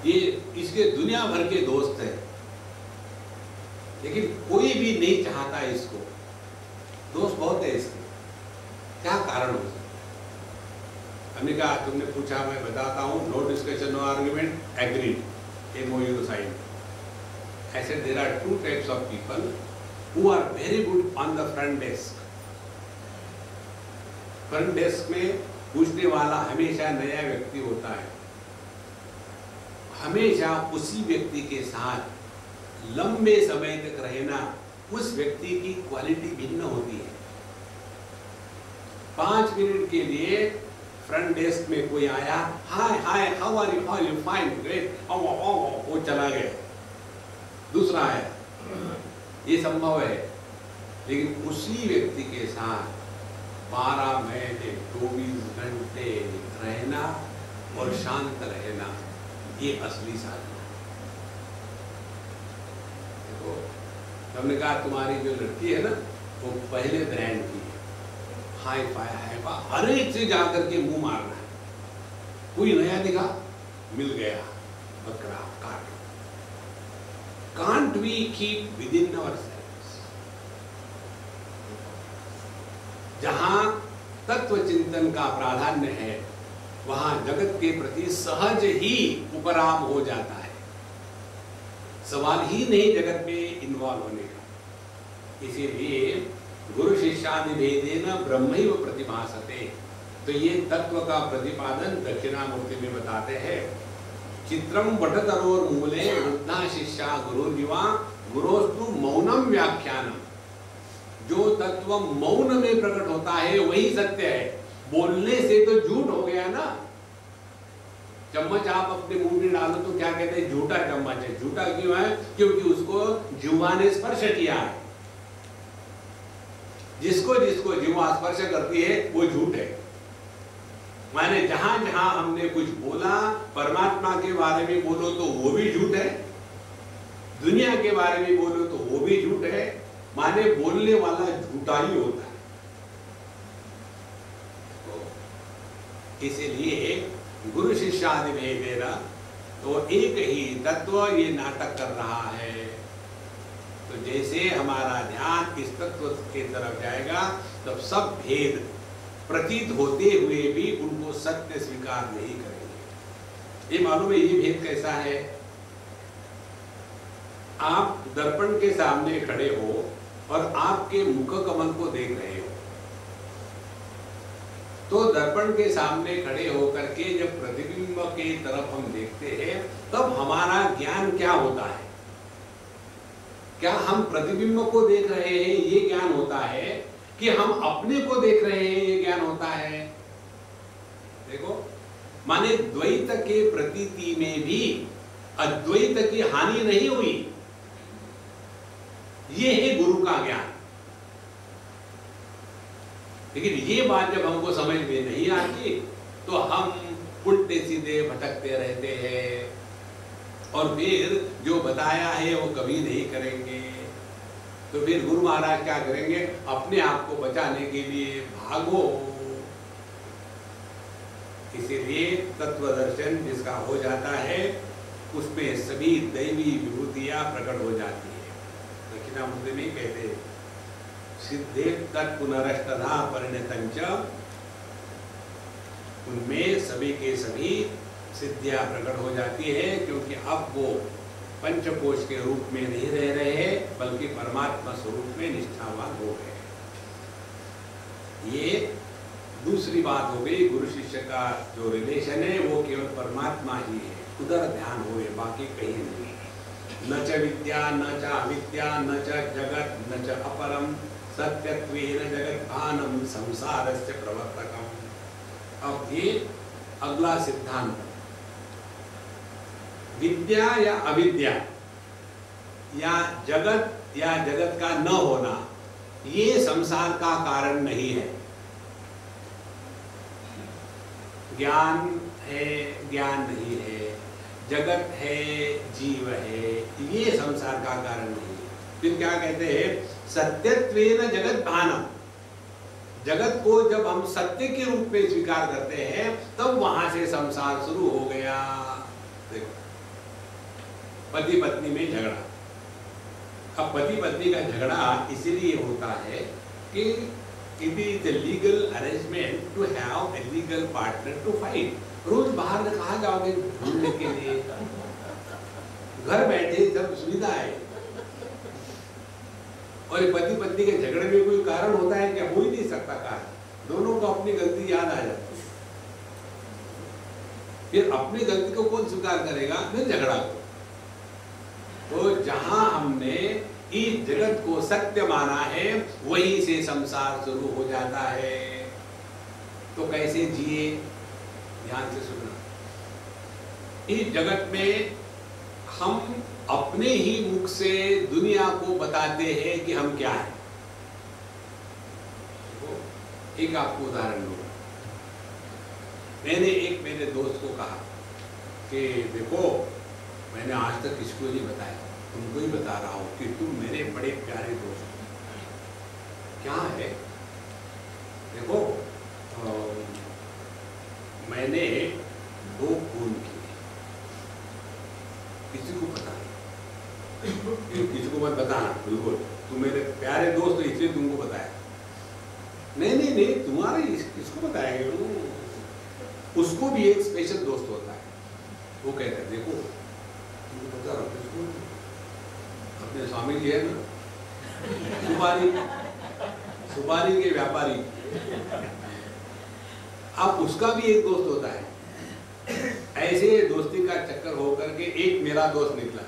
S1: ये इसके दुनिया भर के दोस्त हैं, लेकिन कोई भी नहीं चाहता इसको। दोस्त बहुत है इसके, क्या कारण हो सकता? हमने कहा तुमने पूछा, मैं बताता हूँ। No discussion, no argument, agreed, MOU sign. I said there are two types of people who are very good on the front desk. Front desk में पूछने वाला हमेशा नया व्यक्ति होता है, हमेशा उसी व्यक्ति के साथ लंबे समय तक रहना, उस व्यक्ति की क्वालिटी भिन्न होती है। 5 मिनट के लिए फ्रंट डेस्क में कोई आया, hi hi how are you, fine, great, वो चला गया। दूसरा आया, ये संभव है, लेकिन उसी व्यक्ति के साथ 12 महीने 24 घंटे रहना और शांत रहना, ये असली साधना है। देखो, हमने कहा तुम्हारी जो लड़की है ना, वो पहले ब्रांड की है, हाई फाई हर एक से जाकर के मुंह मारना है। कोई नया दिखा, मिल गया बकरा काट। Can't we keep within ourselves? जहां तत्व चिंतन का प्राधान्य है, वहां जगत के प्रति सहज ही उपराम हो जाता है, सवाल ही नहीं जगत में इन्वॉल्व होने का। इसीलिए गुरु शिष्यादि भेदेन ब्रह्मैव प्रतिभासते, तो ये तत्व का प्रतिपादन दक्षिणामूर्ति में बताते हैं। चित्रम वटतरोर मूले वृद्धा शिष्या गुरुर्युवा गुरोस्तु मौनम व्याख्यानम। जो तत्व मौन में प्रकट होता है वही सत्य है, बोलने से तो झूठ हो गया ना। चम्मच आप अपने मुंह में डालो तो क्या कहते हैं, झूठा चम्मच है। झूठा क्यों है? क्योंकि उसको जिह्वा ने स्पर्श किया है। जिसको जिसको जिह्वा स्पर्श करती है वो झूठ है। माने जहां जहां हमने कुछ बोला, परमात्मा के बारे में बोलो तो वो भी झूठ है, दुनिया के बारे में बोलो तो वो भी झूठ है। माने बोलने वाला झूठा ही होता है। तो इसीलिए गुरु शिष्यादि भेदेन, तो एक ही तत्व ये नाटक कर रहा है। तो जैसे हमारा ध्यान इस तत्व की तरफ जाएगा तब सब भेद प्रतीत होते हुए भी उनको सत्य स्वीकार नहीं करेंगे। ये मालूम है ये भेद कैसा है? आप दर्पण के सामने खड़े हो और आपके मुख कमल को देख रहे हो, तो दर्पण के सामने खड़े होकर के जब प्रतिबिंब की तरफ हम देखते हैं तब हमारा ज्ञान क्या होता है? क्या हम प्रतिबिंब को देख रहे हैं ये ज्ञान होता है कि हम अपने को देख रहे हैं ये ज्ञान होता है? देखो, माने द्वैत के प्रतीति में भी अद्वैत की हानि नहीं हुई, ये है गुरु का ज्ञान। लेकिन ये बात जब हमको समझ में नहीं आती तो हम उल्टे सीधे भटकते रहते हैं और फिर जो बताया है वो कभी नहीं करेंगे। तो फिर गुरु महाराज क्या करेंगे? अपने आप को बचाने के लिए भागो। इसीलिए तत्व दर्शन जिसका हो जाता है उसमें सभी दैवी विभूतियां प्रकट हो जाती है। दक्षिणामूर्ति में कहते हैं सिद्धे तत्पुनरष्टधा परिणतंच, उनमें सभी के सभी सिद्धियां प्रकट हो जाती है, क्योंकि अब वो पंचकोश के रूप में नहीं रह रहे हैं बल्कि परमात्मा स्वरूप में निष्ठावान हो गए। ये दूसरी बात हो गई। गुरु शिष्य का जो रिलेशन है वो केवल परमात्मा ही है, उधर ध्यान हुए, बाकी कहीं नहीं। न च विद्या न च अविद्या न च जगत न च अपरम सत्यत्वेन जगत भानम संसारस्य प्रवर्तकम। अब ये अगला सिद्धांत, विद्या या अविद्या या जगत का न होना ये संसार का कारण नहीं है। ज्ञान है, ज्ञान नहीं है, जगत है, जीव है, ये संसार का कारण नहीं है। फिर क्या कहते हैं? सत्यत्वेन जगत भानम। जगत को जब हम सत्य के रूप में स्वीकार करते हैं तब वहां से संसार शुरू हो गया। देखो, पति पत्नी में झगड़ा। अब पति पत्नी का झगड़ा इसलिए होता है कि it is the legal arrangement to have a legal partner to fight. रोज बाहर कहाँ जाओगे घूमने के लिए? घर बैठे सब सुविधा है। और पति पत्नी के झगड़े में कोई कारण होता है क्या? हो ही नहीं सकता कारण। दोनों को अपनी गलती याद आ जाती है। फिर अपनी गलती को कौन स्वीकार करेगा? फिर झगड़ा को। तो जहां हमने इस जगत को सत्य माना है वहीं से संसार शुरू हो जाता है। तो कैसे जिए? ध्यान से सुनना। इस जगत में हम अपने ही मुख से दुनिया को बताते हैं कि हम क्या हैं। एक आपको उदाहरण दूंगा। मैंने एक मेरे दोस्त को कहा कि देखो, मैंने आज तक किसको नहीं बताया, तुमको ही बता रहा हूं कि तुम मेरे बड़े प्यारे दोस्त हो। क्या है? देखो, मैंने 2 खून किए। किसी को पता नहीं, किसी को मत बताना। बिल्कुल, तुम मेरे प्यारे दोस्त हो इसलिए तुमको बताया। नहीं नहीं नहीं, तुम्हारे इसको बताया। उसको भी एक स्पेशल दोस्त होता है। वो कहता है देखो तुमको पता रखो, अपने स्वामी जी है ना सुपारी के व्यापारी, अब उसका भी एक दोस्त होता है। ऐसे दोस्ती का चक्कर होकर के एक मेरा दोस्त निकला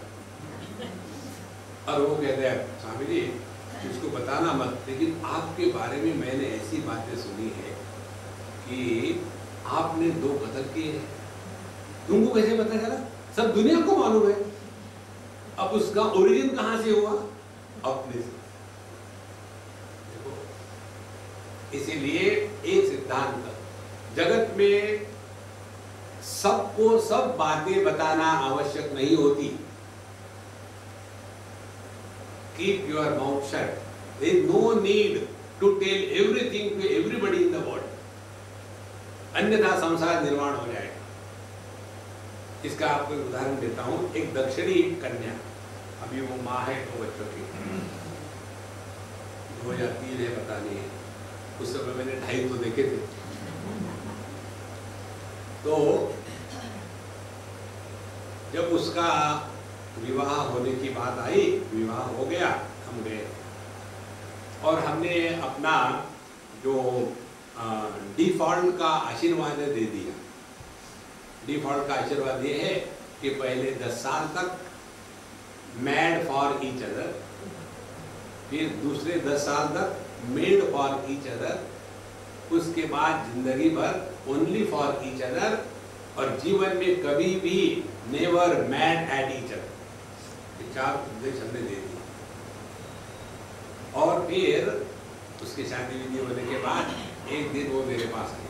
S1: और वो कहते हैं स्वामी जी उसको बताना मत, लेकिन आपके बारे में मैंने ऐसी बातें सुनी है कि आपने 2 कत्ल किए हैं। तुमको कैसे पता चला? सब दुनिया को मालूम है। अब उसका ओरिजिन कहां से हुआ? अपने से। देखो, इसीलिए एक सिद्धांत, जगत में सबको सब बातें बताना आवश्यक नहीं होती। Keep your mouth shut, there is no need to tell everything to everybody in the world, अन्यथा संसार निर्माण हो जाएगा। इसका आपको एक उदाहरण देता हूं। एक दक्षिणी कन्या, अभी वो माँ है 2 बच्चों की, 2 या 3 है पता नहीं है, उस समय मैंने 2.5 तो देखे थे। तो जब उसका विवाह होने की बात आई, विवाह हो गया, हम गए और हमने अपना जो डिफॉल्ट का आशीर्वाद दे दिया। डिफॉल्ट का आशीर्वाद ये है कि पहले 10 साल तक मैड फॉर ईच अदर, फिर दूसरे 10 साल तक मेड फॉर ईच अदर, उसके बाद जिंदगी भर ओनली फॉर ईच अदर, और जीवन में कभी भी never mad at each other. 4 उपदेश हमने दे दिए। और फिर उसकी शादी विधि होने के बाद एक दिन वो मेरे पास आई,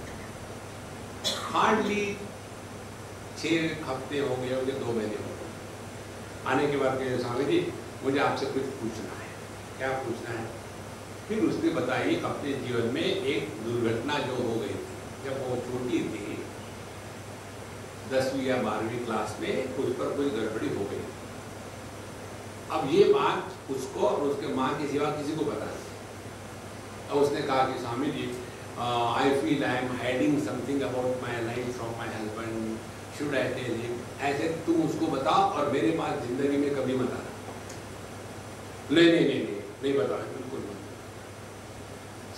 S1: हार्डली 6 हफ्ते हो गए होंगे, 2 महीने हो गए। आने के बाद कहे स्वामी जी मुझे आपसे कुछ पूछना है। क्या पूछना है? फिर उसने बताई अपने जीवन में एक दुर्घटना जो हो गई थी जब वो छोटी थी, 10वीं या 12वीं क्लास में, उस पर कोई गड़बड़ी हो गई। अब ये बात उसको और उसके माँ के सिवा किसी को पता नहीं। अब उसने कहा कि Swami ji I feel I am hiding something about my life from my husband, should I tell him? ऐसे तुम उसको बताओ और मेरे पास जिंदगी में कभी मत आना। नहीं बताओ, बिल्कुल नहीं।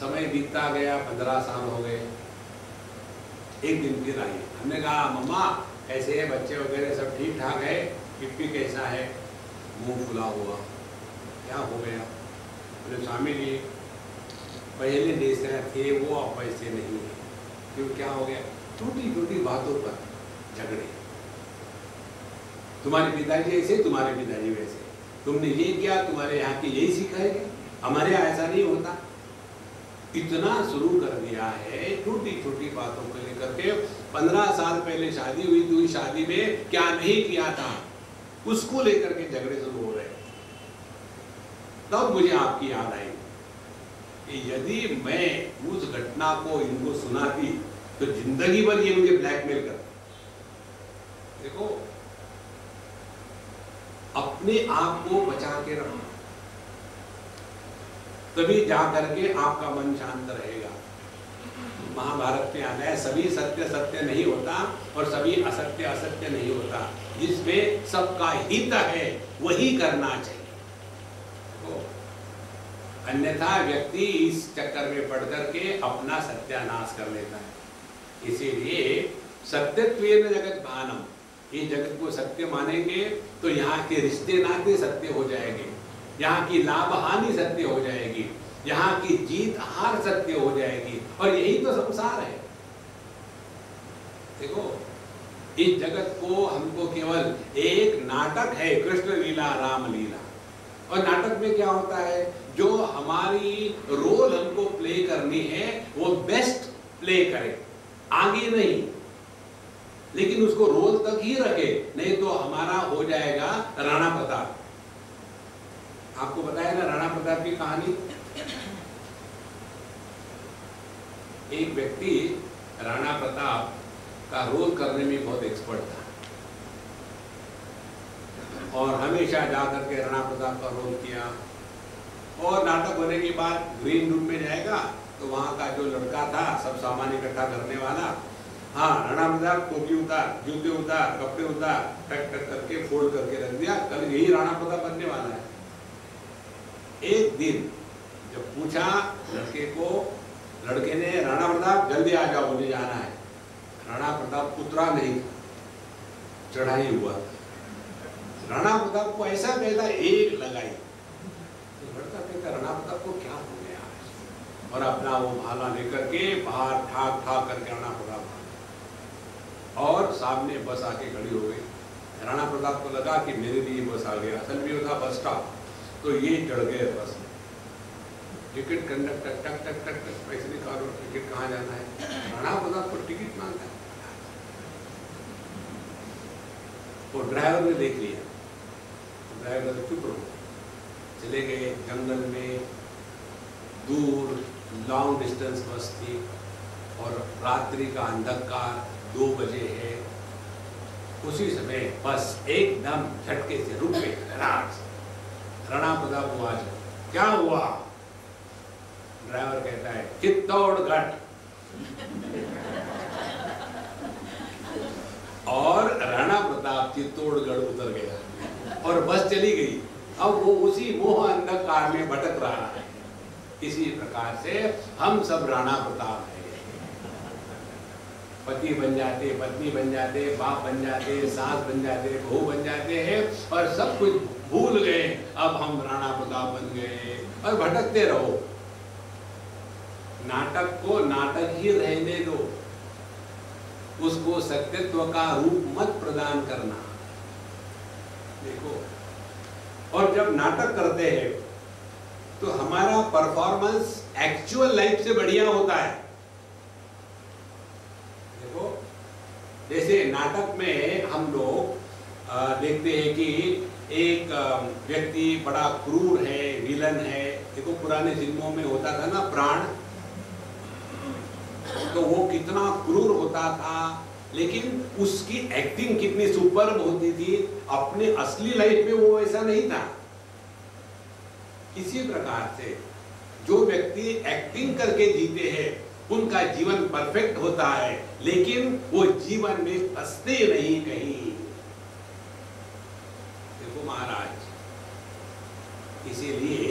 S1: समय बीतता गया, 15 साल हो गए। एक दिन फिर आई, हमने कहा मम्मा कैसे है, बच्चे वगैरह सब ठीक ठाक है? पिप्पी कैसा है? मुंह फुला हुआ। क्या हो गया? बोले स्वामी जी पहले जैसे थे वो अब वैसे नहीं है। क्यों, क्या हो गया? छोटी छोटी बातों पर झगड़े। तुम्हारे पिताजी ऐसे, तुम्हारे पिताजी वैसे, तुमने ये किया, तुम्हारे यहाँ की यही सिखाएंगे, हमारे यहाँ ऐसा नहीं होता। इतना शुरू कर दिया है छोटी छोटी बातों को लेकर के। 15 साल पहले शादी हुई थी, शादी में क्या नहीं किया था उसको लेकर के झगड़े शुरू हो रहे। तब मुझे आपकी याद आई कि यदि मैं उस घटना को इनको सुनाती तो जिंदगी भर ये मुझे ब्लैकमेल करते। देखो, अपने आप को बचा के रखो, तभी जा करके आपका मन शांत रहेगा। महाभारत में आता है सभी सत्य सत्य नहीं होता और सभी असत्य असत्य नहीं होता, जिसमें सबका हित है वही करना चाहिए। तो अन्यथा व्यक्ति इस चक्कर में पड़ करके अपना सत्यानाश कर लेता है। इसीलिए सत्यत्वेन जगत भानम, ये जगत को सत्य मानेंगे तो यहाँ के रिश्ते नाते सत्य हो जाएंगे, यहाँ की लाभ हानि सत्य हो जाएगी, यहाँ की जीत हार सत्य हो जाएगी, और यही तो संसार है। देखो, इस जगत को हमको केवल एक नाटक है, कृष्ण लीला राम लीला, और नाटक में क्या होता है, जो हमारी रोल हमको प्ले करनी है वो बेस्ट प्ले करे, आगे नहीं, लेकिन उसको रोल तक ही रखे, नहीं तो हमारा हो जाएगा राणा प्रताप। आपको बताया ना राणा प्रताप की कहानी। एक व्यक्ति राणा प्रताप का रोल करने में बहुत एक्सपर्ट था और हमेशा जाकर के राणा प्रताप का रोल किया। और नाटक होने के बाद ग्रीन रूम में जाएगा तो वहां का जो लड़का था, सब सामान इकट्ठा करने वाला, हाँ, राणा प्रताप टोपी उतार, जूते उतार, कपड़े उतार, टक टक करके फोल्ड करके रख दिया, कल यही राणा प्रताप बनने वाला है। एक दिन जब पूछा लड़के को, लड़के ने, राणा प्रताप जल्दी आ जाओ मुझे जाना है। राणा प्रताप उतरा नहीं, चढ़ाई हुआ। राणा प्रताप को ऐसा कहता एक लगाई, तो लड़का कहता राणा प्रताप को क्या हो गया, और अपना वो भाला लेकर के बाहर ठाक ठाक करके राणा प्रताप, और सामने बस आके खड़ी हो गई। राणा प्रताप को लगा कि मेरे लिए बस आ गया, असल में वो था बस स्टॉप, तो ये चढ़ गए बस में। टिकट कंडक्टर टक टक टक टक पैसे निकालो, टिकट कहाँ जाना है, राणा प्रताप को टिकट मांगता है। वो ड्राइवर ने देख लिया, ड्राइवर चुप रहो, चले गए जंगल में, दूर लॉन्ग डिस्टेंस बस थी, और रात्रि का अंधकार, 2 बजे है। उसी समय बस एकदम झटके से रुक गई। राणा प्रताप को आज क्या हुआ, ड्राइवर कहता है चित्तौड़गढ़, और राणा प्रताप चित्तौड़गढ़ उतर गया और बस चली गई। अब वो उसी मोह अंधकार में भटक रहा है। इसी प्रकार से हम सब राणा प्रताप है, पति बन जाते, पत्नी बन जाते, बाप बन जाते, सास बन जाते, बहू बन जाते हैं, और सब कुछ भूल गए। अब हम राणा प्रताप बन गए और भटकते रहो। नाटक को नाटक ही रहने दो, उसको सत्यत्व का रूप मत प्रदान करना। देखो, और जब नाटक करते हैं तो हमारा परफॉर्मेंस एक्चुअल लाइफ से बढ़िया होता है। देखो, जैसे नाटक में हम लोग देखते हैं कि एक व्यक्ति बड़ा क्रूर है, विलन है। देखो, पुराने फिल्मों में होता था ना प्राण, तो वो कितना क्रूर होता था, लेकिन उसकी एक्टिंग कितनी सुपर्ब होती थी। अपने असली लाइफ में वो ऐसा नहीं था। इसी प्रकार से जो व्यक्ति एक्टिंग करके जीते हैं उनका जीवन परफेक्ट होता है, लेकिन वो जीवन में फंसते नहीं कहीं। देखो महाराज, इसीलिए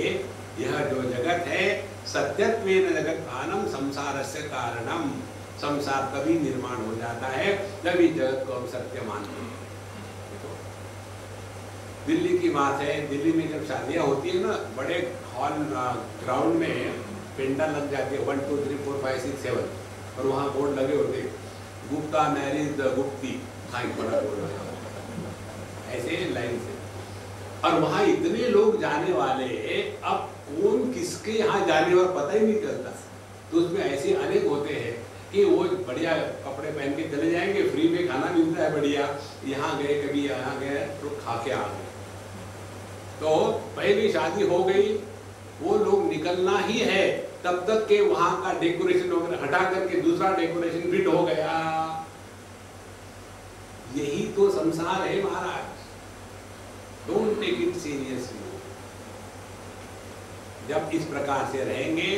S1: यह जो जगत है, सत्यत्वेन जगत्भानम संसारस्य कारणम, संसार तभी निर्माण हो जाता है तभी जगत को हम सत्य मानते हैं। देखो, दिल्ली की बात है, दिल्ली में जब शादियां होती है ना, बड़े हॉल ग्राउंड में पेंडा लग जाती है, 1 2 3 4 5 6 7, और वहाँ बोर्ड लगे होते, गुप्ता मैरिज गुप्ती, बड़ा बोर्ड ऐसे लाइन से, और वहाँ इतने लोग जाने वाले, अब कौन किसके यहाँ जाने और पता ही नहीं चलता। तो उसमें ऐसे अनेक होते हैं कि वो बढ़िया कपड़े पहन के चले जाएंगे, फ्री में खाना मिलता है बढ़िया, यहाँ गए कभी यहाँ गए तो खा के आ गए। तो पहली शादी हो गई, वो लोग निकलना ही है, तब तक के वहां का डेकोरेशन वगैरह हटा करके दूसरा डेकोरेशन फिट हो गया। यही तो संसार है महाराज, डोंट टेक इट सीरियसली। जब इस प्रकार से रहेंगे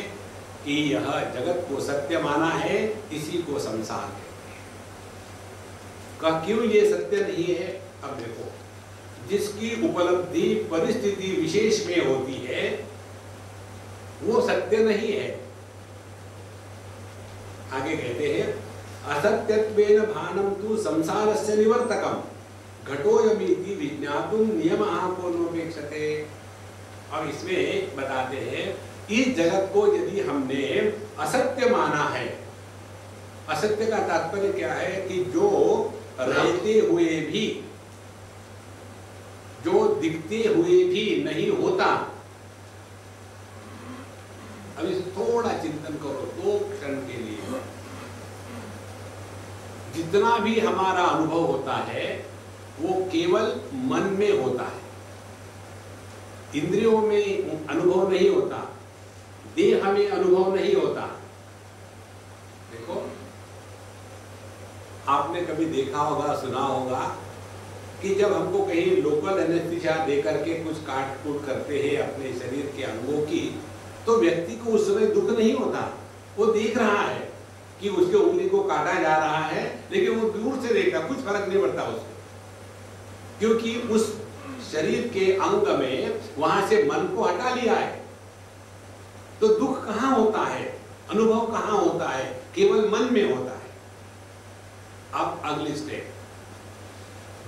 S1: कि यह जगत को सत्य माना है, इसी को संसार कहते हैं। का क्यों ये सत्य नहीं है? अब देखो, जिसकी उपलब्धि परिस्थिति विशेष में होती है वो सत्य नहीं है। आगे कहते हैं असत्यत्वेन भानम तु संसारस्य निवर्तकम घटोयमीति विज्ञातुम नियमः को नोपेक्षते। अब इसमें बताते हैं, इस जगत को यदि हमने असत्य माना है, असत्य का तात्पर्य क्या है कि जो रहते हुए भी, जो दिखते हुए भी नहीं होता। अब इस थोड़ा चिंतन करो 2 क्षण के लिए। जितना भी हमारा अनुभव होता है वो केवल मन में होता है, इंद्रियों में अनुभव नहीं होता, देह में अनुभव नहीं होता। देखो, आपने कभी देखा होगा, सुना होगा कि जब हमको कहीं लोकल एनेस्थीसिया देकर के कुछ काट कूट करते हैं अपने शरीर के अंगों की, तो व्यक्ति को उस समय दुख नहीं होता, वो देख रहा है कि उसके उंगली को काटा जा रहा है, लेकिन वो दूर से देखता, कुछ फर्क नहीं पड़ता उसको, क्योंकि उस शरीर के अंग में वहां से मन को हटा लिया है। तो दुख कहां होता है, अनुभव कहां होता है? केवल मन में होता है। अब अगली स्टेप,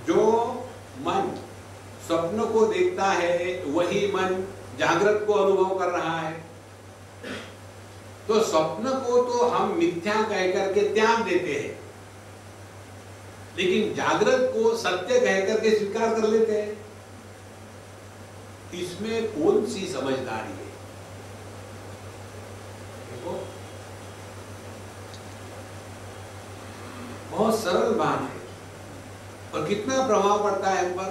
S1: जो मन स्वप्न को देखता है वही मन जागृत को अनुभव कर रहा है। तो स्वप्न को तो हम मिथ्या कह करके त्याग देते हैं, लेकिन जागृत को सत्य कह करके स्वीकार कर लेते हैं। इसमें कौन सी समझदारी है? देखो, बहुत सरल बात है और कितना प्रभाव पड़ता है हम पर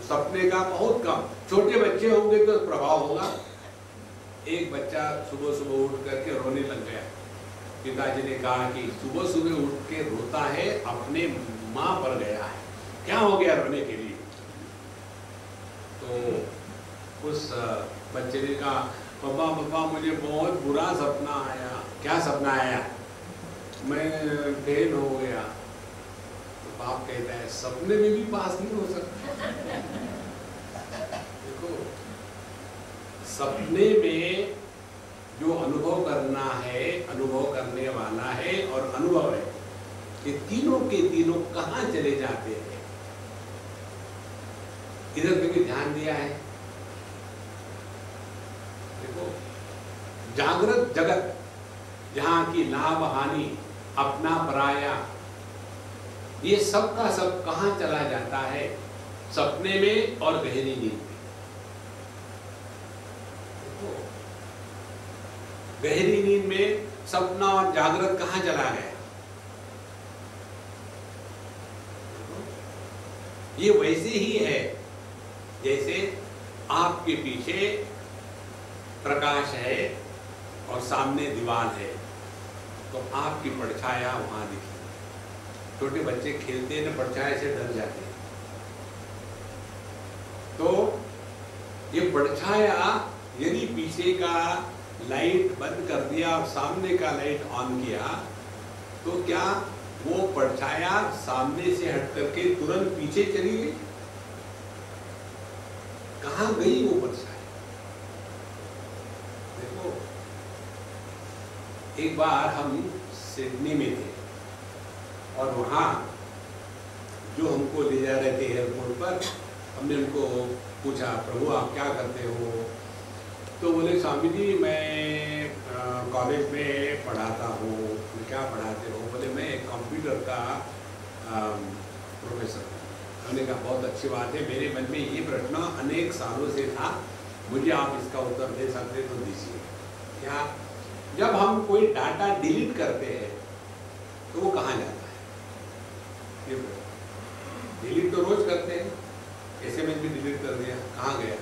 S1: सपने का, बहुत कम। छोटे बच्चे होंगे तो प्रभाव होगा। एक बच्चा सुबह सुबह उठ करके रोने लग गया। पिताजी ने कहा कि सुबह सुबह उठ के रोता है, अपने माँ पर गया है, क्या हो गया रोने के लिए? तो उस बच्चे ने कहा, पापा पापा मुझे बहुत बुरा सपना आया। क्या सपना आया? मैं फेल हो गया। तो बाप कहता है, सपने में भी पास नहीं हो सकता। देखो, सपने में जो अनुभव करना है, अनुभव करने वाला है और अनुभव है, ये तीनों के तीनों कहां चले जाते हैं? इधर कभी ध्यान दिया है? देखो, जागृत जगत जहां की लाभ हानि, अपना पराया, ये सब का सब कहां चला जाता है? सपने में और गहरी नींद में। गहरी नींद में सपना और जागृत कहां चला गया? ये वैसे ही है जैसे आपके पीछे प्रकाश है और सामने दीवार है, तो आपकी परछाया वहां दिखी। छोटे बच्चे खेलते हैं ना, परछाई से डर जाते हैं। तो ये परछाया यदि पीछे का लाइट बंद कर दिया और सामने का लाइट ऑन किया, तो क्या वो परछाया सामने से हट करके तुरंत पीछे चली गई? कहां गई वो परछाया? देखो, एक बार हम सिडनी में थे और वहां जो हमको ले जा रहे थे एयरपोर्ट पर, हमने उनको पूछा, प्रभु आप क्या करते हो? तो बोले, स्वामी जी मैं कॉलेज में पढ़ाता हूँ। क्या पढ़ाते हो? बोले, मैं कंप्यूटर का प्रोफेसर हूँ। हमने कहा बहुत अच्छी बात है, मेरे मन में ये प्रश्न अनेक सालों से था, मुझे आप इसका उत्तर दे सकते तो दीजिए। क्या? जब हम कोई डाटा डिलीट करते हैं तो वो कहाँ जाता है? ये डिलीट तो रोज करते हैं, एसएमएस भी डिलीट कर दिया, कहाँ गया?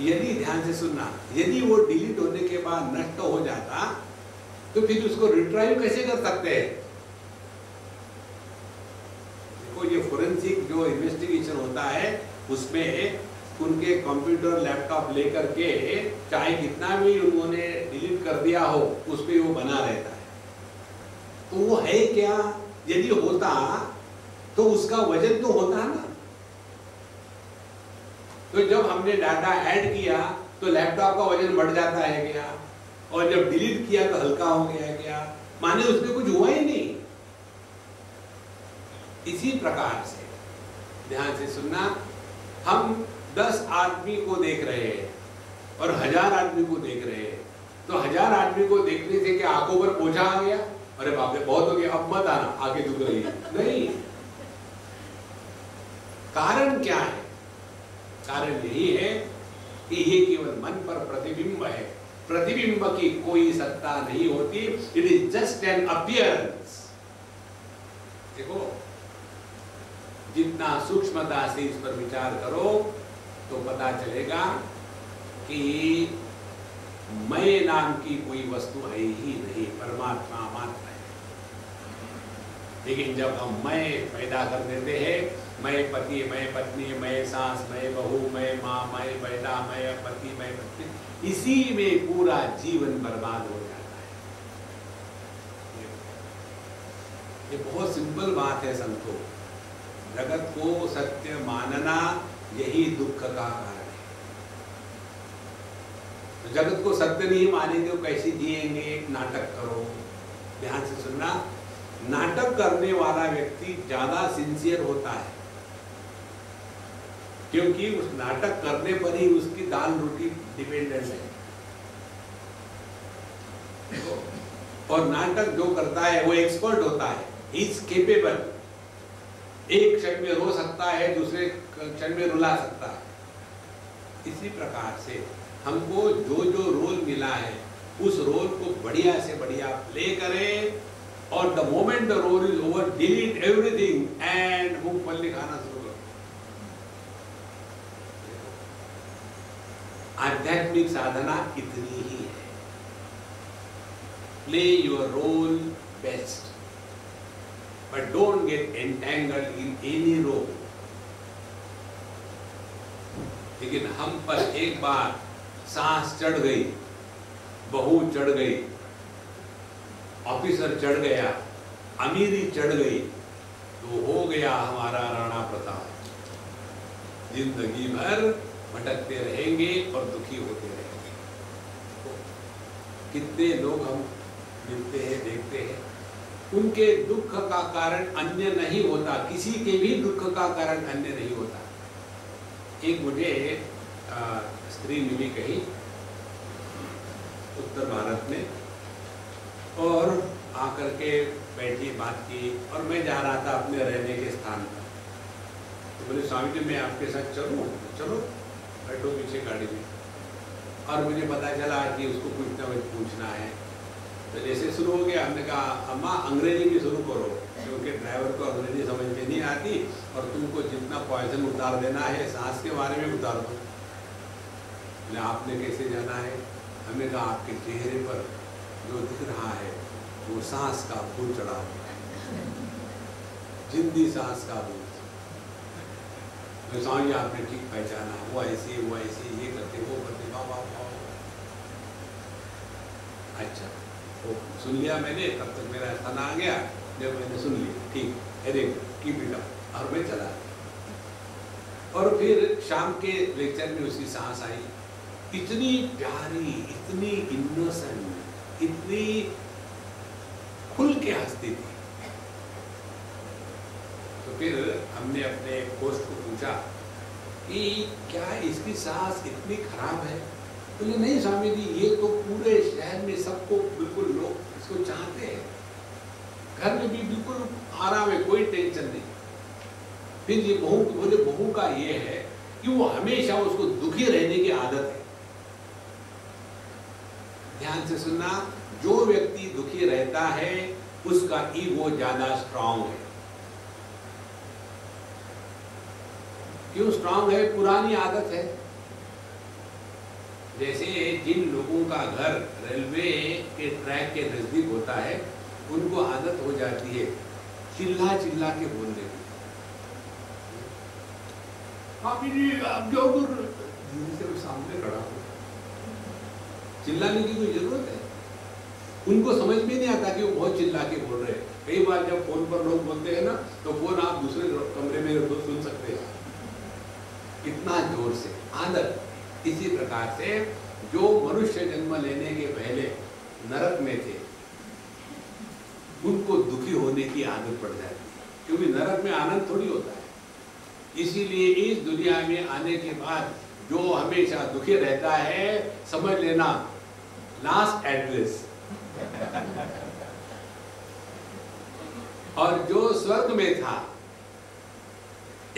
S1: यदि ध्यान से सुनना, यदि वो डिलीट होने के बाद नष्ट हो जाता तो फिर उसको रिट्राइव कैसे कर सकते हैं? देखो, ये फोरेंसिक जो इन्वेस्टिगेशन होता है उसमें उनके कंप्यूटर लैपटॉप लेकर के चाहे कितना भी उन्होंने डिलीट कर दिया हो, उस पर वो बना रहता है। तो वो है क्या? यदि होता तो उसका वजन तो होता ना। तो जब हमने डाटा ऐड किया तो लैपटॉप का वजन बढ़ जाता है क्या? और जब डिलीट किया तो हल्का हो गया क्या? माने उसमें कुछ हुआ ही नहीं। इसी प्रकार से ध्यान से सुनना, हम 10 आदमी को देख रहे हैं और 1000 आदमी को देख रहे हैं, तो 1000 आदमी को देखने से क्या आंखों पर बोझा आ गया? अरे बाप रे बहुत हो गया, अब मत आना, आंखें दुख रही है? नहीं। कारण क्या है? कारण यही है कि ये केवल मन पर प्रतिबिंब है। प्रतिबिंब की कोई सत्ता नहीं होती, it is just an appearance. देखो, जितना सूक्ष्मता से इस पर विचार करो तो पता चलेगा कि मैं नाम की कोई वस्तु है ही नहीं, परमात्मा मात्र है। लेकिन जब हम मैं पैदा कर देते हैं, मैं पति, मैं पत्नी, मैं सास, मैं बहू, मैं माँ, मैं बेटा, मैं पति, मैं पत्नी, इसी में पूरा जीवन बर्बाद हो जाता है। ये बहुत सिंपल बात है संतो। जगत को सत्य मानना यही दुख का कारण है। तो जगत को सत्य नहीं मानेंगे तो कैसे जिएंगे? नाटक करो। ध्यान से सुनना, नाटक करने वाला व्यक्ति ज्यादा सिंसियर होता है, क्योंकि उस नाटक करने पर ही उसकी दाल रोटी डिपेंडेंट है। और नाटक जो करता है वो एक्सपर्ट होता है, ही इज केपेबल। एक क्षण में रो सकता है, दूसरे क्षण में रुला सकता है। इसी प्रकार से हमको जो जो रोल मिला है उस रोल को बढ़िया से बढ़िया प्ले करें, और the moment the role is over delete everything and मूंगफली खाना शुरू करो। आध्यात्मिक साधना इतनी ही है। Play your role best, but don't get entangled in any role। लेकिन हम पर एक बार सांस चढ़ गई, बहू चढ़ गई, ऑफिसर चढ़ गया, अमीरी चढ़ गई, तो हो गया हमारा राणा प्रताप। जिंदगी भर भटकते रहेंगे और दुखी होते रहेंगे। तो कितने लोग हम मिलते हैं, देखते हैं, उनके दुख का कारण अन्य नहीं होता, किसी के भी दुख का कारण अन्य नहीं होता। एक मुझे स्त्री मिली कहीं उत्तर भारत में, और आकर के बैठी, बात की, और मैं जा रहा था अपने रहने के स्थान पर। तो बोले स्वामी जी मैं आपके साथ चलूं? चलो बैठो पीछे गाड़ी में। और मुझे पता चला कि उसको कुछ ना कुछ पूछना है। तो जैसे शुरू हो गया, हमने कहा अम्मा अंग्रेजी भी शुरू करो, क्योंकि ड्राइवर को अंग्रेजी समझ में नहीं आती, और तुमको जितना पॉइजन उतार देना है सांस के बारे में उतार दो। आपने कैसे जाना है? हमने कहा आपके चेहरे पर जो दिख रहा है वो सांस का फूल चढ़ा हुआ है, जिंदी सांस का फूल। तो स्वामी आपने ठीक पहचाना, वो ऐसे ये करते वो करते, वाह वाह वाह। अच्छा तो सुन लिया मैंने, तब तक मेरा स्थान आ गया, जब मैंने सुन लिया ठीक अरे की बेटा, और मैं चला। और फिर शाम के लेक्चर में उसकी सांस आई, इतनी प्यारी, इतनी इनोसेंट, इतनी खुल के हंसती थी। तो फिर हमने अपने पोस्ट को पूछा कि क्या इसकी सांस इतनी खराब है? बोले नहीं स्वामी जी, ये तो पूरे शहर में सबको बिल्कुल लोग इसको चाहते हैं, घर में भी बिल्कुल आराम है, कोई टेंशन नहीं। फिर ये बहू, बोले बहू का ये है कि वो हमेशा उसको दुखी रहने की आदत है। ध्यान से सुनना, जो व्यक्ति दुखी रहता है उसका ईगो ज्यादा स्ट्रांग है। क्यों स्ट्रांग है? पुरानी आदत है। जैसे जिन लोगों का घर रेलवे के ट्रैक के नजदीक होता है, उनको आदत हो जाती है चिल्ला चिल्ला के बोलने की। भाभी जी आप जो धीरे से सामने खड़ा हो, चिल्लाने की कोई जरूरत है? उनको समझ में नहीं आता कि वो बहुत चिल्ला के बोल रहे हैं। कई बार जब फोन पर लोग बोलते हैं ना, तो फोन आप दूसरे कमरे में तो सुन सकते हैं, इतना जोर से आदत। इसी प्रकार से जो मनुष्य जन्म लेने के पहले नरक में थे, उनको दुखी होने की आदत पड़ जाती है, क्योंकि नरक में आनंद थोड़ी होता है। इसीलिए इस दुनिया में आने के बाद जो हमेशा दुखी रहता है, समझ लेना लास्ट एड्रेस। और जो स्वर्ग में था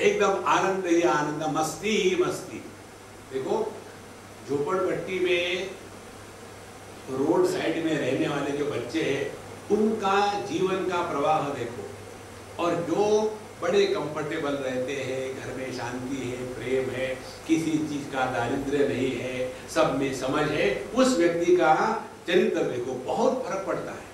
S1: एकदम आनंद ही आनंद, मस्ती ही मस्ती। देखो झोपड़पट्टी में रोड साइड में रहने वाले जो बच्चे हैं, उनका जीवन का प्रवाह देखो, और जो बड़े कंफर्टेबल रहते हैं, घर में शांति है, प्रेम है, किसी चीज का दारिद्र्य नहीं है, सब में समझ है, उस व्यक्ति का चरित्र देखो, बहुत फर्क पड़ता है।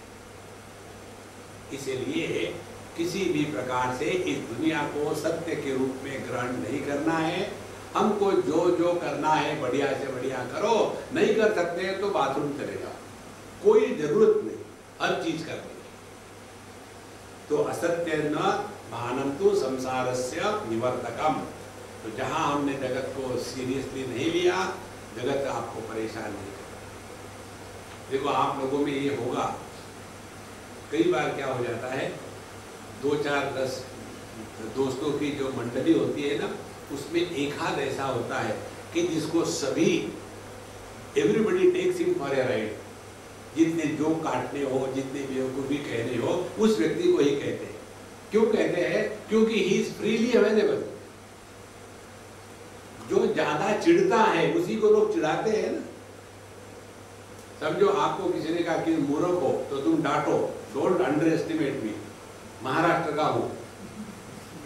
S1: इसलिए किसी भी प्रकार से इस दुनिया को सत्य के रूप में ग्रहण नहीं करना है। हमको जो जो करना है बढ़िया से बढ़िया करो, नहीं कर सकते तो बाथरूम चले जाओ, कोई जरूरत नहीं हर चीज करने की। तो असत्य न भानम तो संसारस्य निवर्तकम। तो जहां हमने जगत को सीरियसली नहीं लिया, जगत आपको परेशान नहीं करेगा। देखो आप लोगों में ये होगा, कई बार क्या हो जाता है, 2 4 10 दोस्तों की जो मंडली होती है ना, उसमें एक आध ऐसा होता है कि जिसको सभी everybody takes him for a ride, जितने जो काटने हो, जितने बेवकूफ़ी कहने हो, उस व्यक्ति को ही कहते हैं। क्यों कहते हैं? क्योंकि ही इज फ्रीली अवेलेबल। जो ज्यादा चिढ़ता है उसी को लोग चिढ़ाते हैं ना। समझो आपको किसी ने कहा कि मूर्ख हो तो तुम डांटो, डोंट अंडर एस्टिमेट मी, महाराष्ट्र का हूं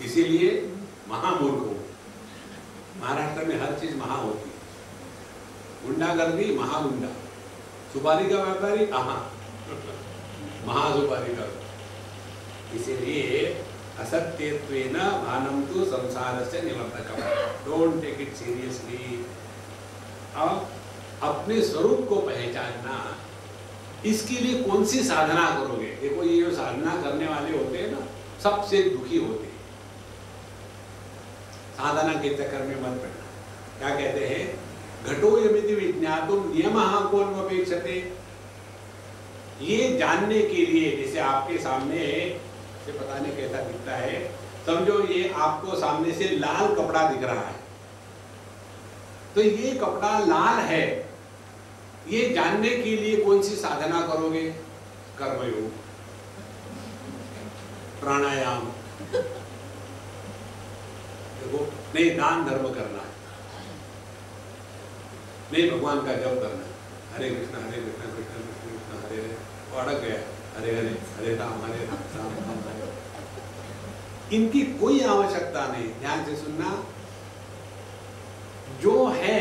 S1: इसीलिए महामूर्ख हूं। महाराष्ट्र में हर चीज महा होती है। गुंडागर्दी महागुंडा, सुपारी का व्यापारी महासुपारी का। इसीलिए असत्यत्वेन भानम तु संसारस्य निवर्तकम्, डोंट टेक इट सीरियसली। अब अपने स्वरूप को पहचानना, इसके लिए कौन सी साधना करोगे? देखो ये जो साधना करने वाले होते हैं ना, सबसे दुखी होते हैं। साधना के चक्कर में मत पड़ना। क्या कहते हैं? घटो यमिति विज्ञातुम नियमः कोऽन्वपेक्षते। ये जानने के लिए, जैसे आपके सामने से पता नहीं कैसा दिखता है, समझो ये आपको सामने से लाल कपड़ा दिख रहा है, तो ये कपड़ा लाल है, ये जानने के लिए कौन सी साधना करोगे? कर्मयोग, प्राणायाम, देखो नहीं दान धर्म करना है, नहीं भगवान का जप करना है, हरे कृष्ण कृष्ण कृष्ण हरे हरे, अड़क गया हरे हरे हरे राम राम हरे। इनकी कोई आवश्यकता नहीं। ध्यान से सुनना, जो है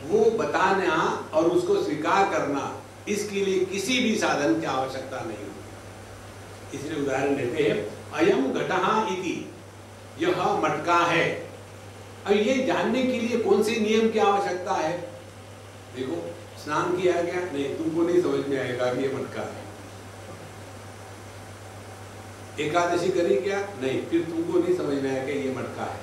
S1: वो बताना और उसको स्वीकार करना, इसके लिए किसी भी साधन की आवश्यकता नहीं होती। इसलिए उदाहरण देते हैं, अयम घटः इति, यह मटका है। अब ये जानने के लिए कौन से नियम की आवश्यकता है? देखो स्नान किया गया, नहीं तुमको नहीं समझ में आएगा कि ये मटका है। एकादशी करी क्या? नहीं, फिर तुमको नहीं समझ में आएगा ये मटका है।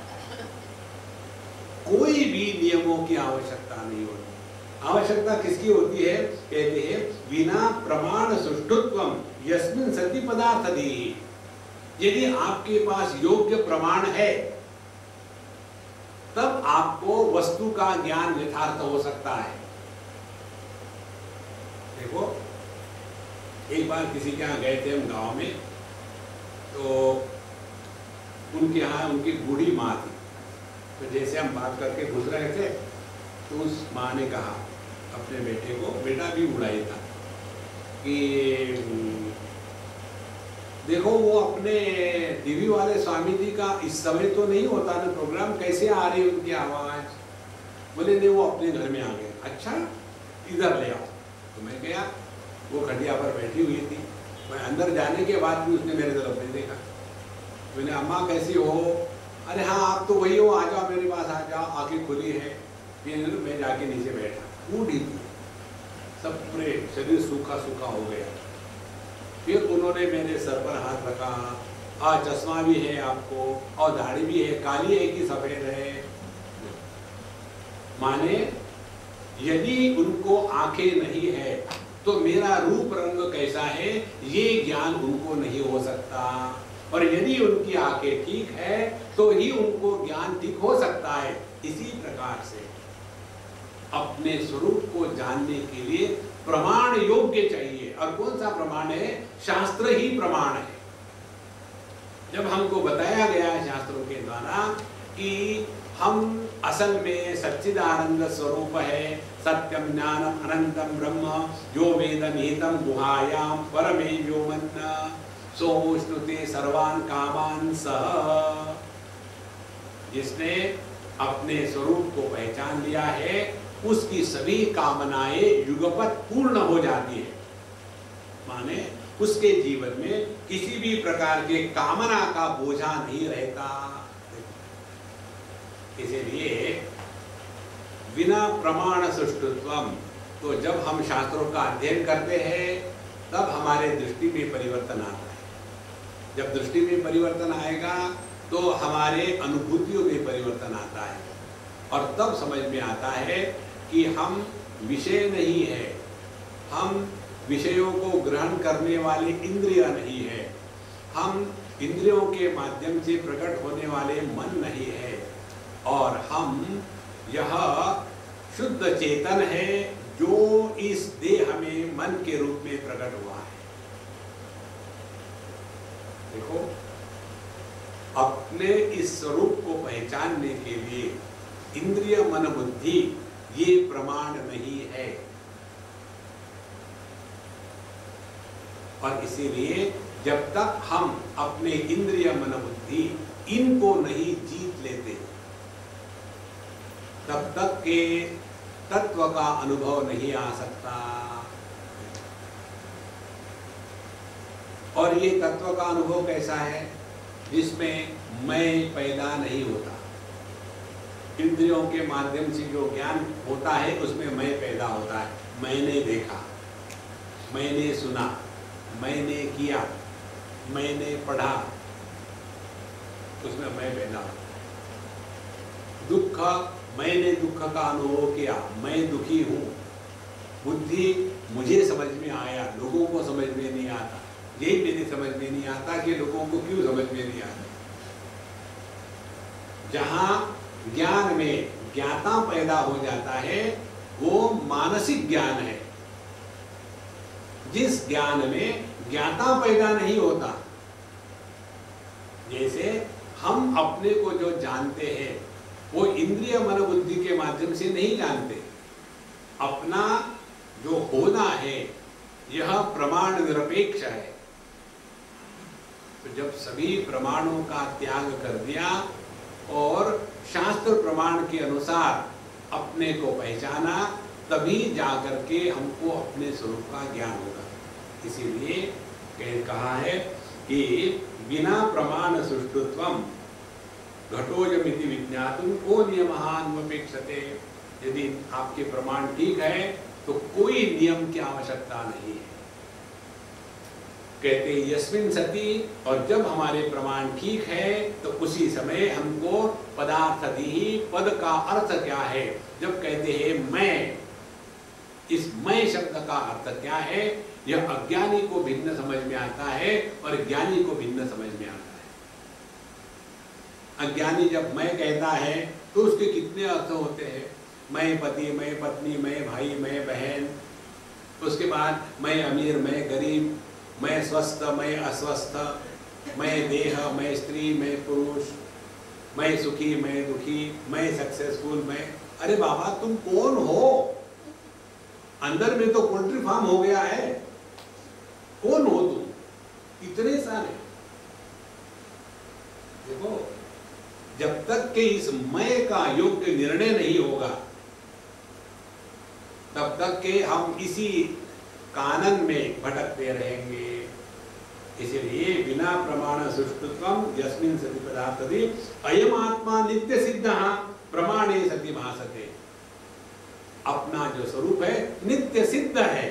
S1: कोई भी नियमों की आवश्यकता नहीं होती। आवश्यकता किसकी होती है? कहते हैं बिना प्रमाण सुष्ठुत्वम यस्मिन् सति पदार्थधि। यदि आपके पास योग्य प्रमाण है तब आपको वस्तु का ज्ञान यथार्थ हो सकता है। देखो एक बार किसी के यहाँ गए थे हम गांव में, तो उनके यहाँ उनकी बूढ़ी माँ थी। तो जैसे हम बात करके घुस रहे थे तो उस माँ ने कहा अपने बेटे को, बेटा भी बूढ़ा ही था, कि देखो वो अपने टीवी वाले स्वामी जी का इस समय तो नहीं होता ना प्रोग्राम, कैसे आ रही उनकी आवाज? बोले नहीं वो अपने घर में आ गए। अच्छा इधर ले आओ। तो मैं गया, वो खटिया पर बैठी हुई थी। मैं अंदर जाने के बाद भी उसने मेरे तरफ नहीं देखा। मैंने अम्मा कैसी हो? अरे हाँ आप तो वही हो, आ जाओ मेरे पास आ जाओ, आंखें खुली है। फिर मैं जाके नीचे बैठा, बूढ़ी थी, सब पूरे शरीर सूखा सूखा हो गया। फिर उन्होंने मेरे सर पर हाथ रखा, और चश्मा भी है आपको, और दाढ़ी भी है, काली है कि सफेद है? माने यदि उनको आंखें नहीं है तो मेरा रूप रंग कैसा है ये ज्ञान उनको नहीं हो सकता, और यदि उनकी आंखें ठीक है तो ही उनको ज्ञान ठीक हो सकता है। इसी प्रकार से अपने स्वरूप को जानने के लिए प्रमाण योग्य चाहिए। और कौन सा प्रमाण है? शास्त्र ही प्रमाण है। जब हमको बताया गया है शास्त्रों के द्वारा कि हम असल में सच्चिदानंद स्वरूप है, सत्यम ज्ञानम अनंतम ब्रह्म जो वेद निहितम गुहायाम परमे व्योमन्न सोष्णुते सर्वान कामान सह। जिसने अपने स्वरूप को पहचान लिया है उसकी सभी कामनाएं युगपत पूर्ण हो जाती है। माने उसके जीवन में किसी भी प्रकार के कामना का बोझा नहीं रहता। इसलिए बिना प्रमाण सुष्ठुत्वम, तो जब हम शास्त्रों का अध्ययन करते हैं तब हमारे दृष्टि में परिवर्तन आता है। जब दृष्टि में परिवर्तन आएगा तो हमारे अनुभूतियों में परिवर्तन आता है, और तब समझ में आता है कि हम विषय नहीं है, हम विषयों को ग्रहण करने वाले इंद्रिय नहीं है, हम इंद्रियों के माध्यम से प्रकट होने वाले मन नहीं है, और हम यह शुद्ध चेतन है जो इस देह में मन के रूप में प्रकट हुआ है। देखो, अपने इस स्वरूप को पहचानने के लिए इंद्रिय मन बुद्धि ये प्रमाण नहीं है, और इसीलिए जब तक हम अपने इंद्रिय मन बुद्धि इनको नहीं जीत लेते तब तक के तत्व का अनुभव नहीं आ सकता। और ये तत्व का अनुभव कैसा है? जिसमें मैं पैदा नहीं होता। इंद्रियों के माध्यम से जो ज्ञान होता है उसमें मैं पैदा होता है। मैंने देखा, मैंने सुना, मैंने किया, मैंने पढ़ा, उसमें मैं पैदा होता है। दुख, मैंने दुख का अनुभव किया, मैं दुखी हूं। बुद्धि, मुझे समझ में आया, लोगों को समझ में नहीं आता। यही मेरी समझ में नहीं आता कि लोगों को क्यों समझ में नहीं आता। जहां ज्ञान में ज्ञाता पैदा हो जाता है वो मानसिक ज्ञान है। जिस ज्ञान में ज्ञाता पैदा नहीं होता, जैसे हम अपने को जो जानते हैं वो इंद्रिय मन बुद्धि के माध्यम से नहीं जानते। अपना जो होना है यह प्रमाण निरपेक्ष है। तो जब सभी प्रमाणों का त्याग कर दिया और शास्त्र प्रमाण के अनुसार अपने को पहचाना, तभी जाकर के हमको अपने स्वरूप का ज्ञान होगा। इसीलिए कहा है कि बिना प्रमाण सुष्ठुत्वम घटोजमिति विज्ञातुम को नियमहान्वपेक्षते। यदि आपके प्रमाण ठीक है तो कोई नियम की आवश्यकता नहीं है। कहते यस्मिन् सति, और जब हमारे प्रमाण ठीक है तो उसी समय हमको पदार्थ दी। पद का अर्थ क्या है? जब कहते हैं मैं, इस मैं शब्द का अर्थ क्या है? यह अज्ञानी को भिन्न समझ में आता है और ज्ञानी को भिन्न समझ में आता है। अज्ञानी जब मैं कहता है तो उसके कितने अर्थ होते हैं? मैं पति, मैं पत्नी, मैं भाई, मैं बहन, उसके बाद मैं अमीर, मैं गरीब, मैं स्वस्थ, मैं अस्वस्थ, मैं देह, मैं स्त्री, मैं पुरुष, मैं सुखी, मैं दुखी, मैं सक्सेसफुल, मैं। अरे बाबा तुम कौन हो? अंदर में तो पोल्ट्री फार्म हो गया है। कौन हो तुम? इतने सारे। देखो, जब तक कि इस मैं का योग्य निर्णय नहीं होगा तब तक के हम इसी कानन में भटकते रहेंगे। इसलिए बिना प्रमाण सुष्ठुत्वम यस्मिन् सति पदार्थति अयम आत्मा नित्य सिद्धः प्रमाणे सति भासते। अपना जो स्वरूप है नित्य सिद्ध है।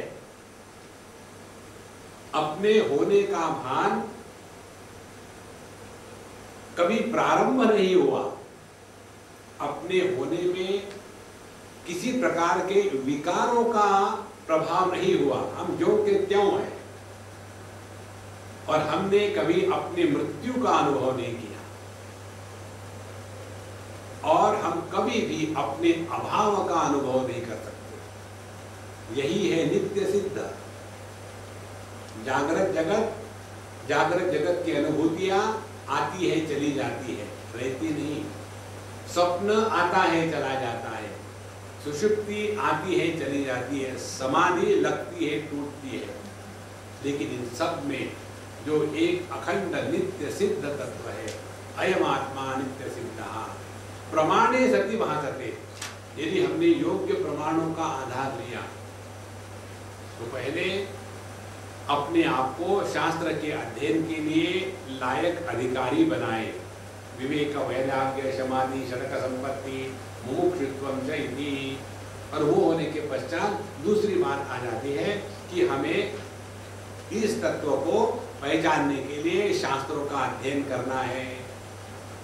S1: अपने होने का भान कभी प्रारंभ नहीं हुआ। अपने होने में किसी प्रकार के विकारों का प्रभाव नहीं हुआ। हम जो के त्यों हैं, और हमने कभी अपनी मृत्यु का अनुभव नहीं किया, और हम कभी भी अपने अभाव का अनुभव नहीं कर सकते। यही है नित्य सिद्ध। जागृत जगत की अनुभूतियां आती है, चली जाती है, रहती नहीं। स्वप्न आता है, चला जाता है। सुषुप्ति आती है, चली जाती है। समाधि लगती है, टूटती है। लेकिन इन सब में जो एक अखंड नित्य सिद्ध तत्व है, अयम आत्मा नित्य सिद्धः प्रमाणे सति भासते। यदि हमने योग्य प्रमाणों का आधार लिया तो पहले अपने आप को शास्त्र के अध्ययन के लिए लायक अधिकारी बनाए। विवेक, वैराग्य, समाधि, षडक संपत्ति, मुमुक्षुत्वम च इति। और वो होने के पश्चात दूसरी बात आ जाती है कि हमें इस तत्व को पहचानने के लिए शास्त्रों का अध्ययन करना है,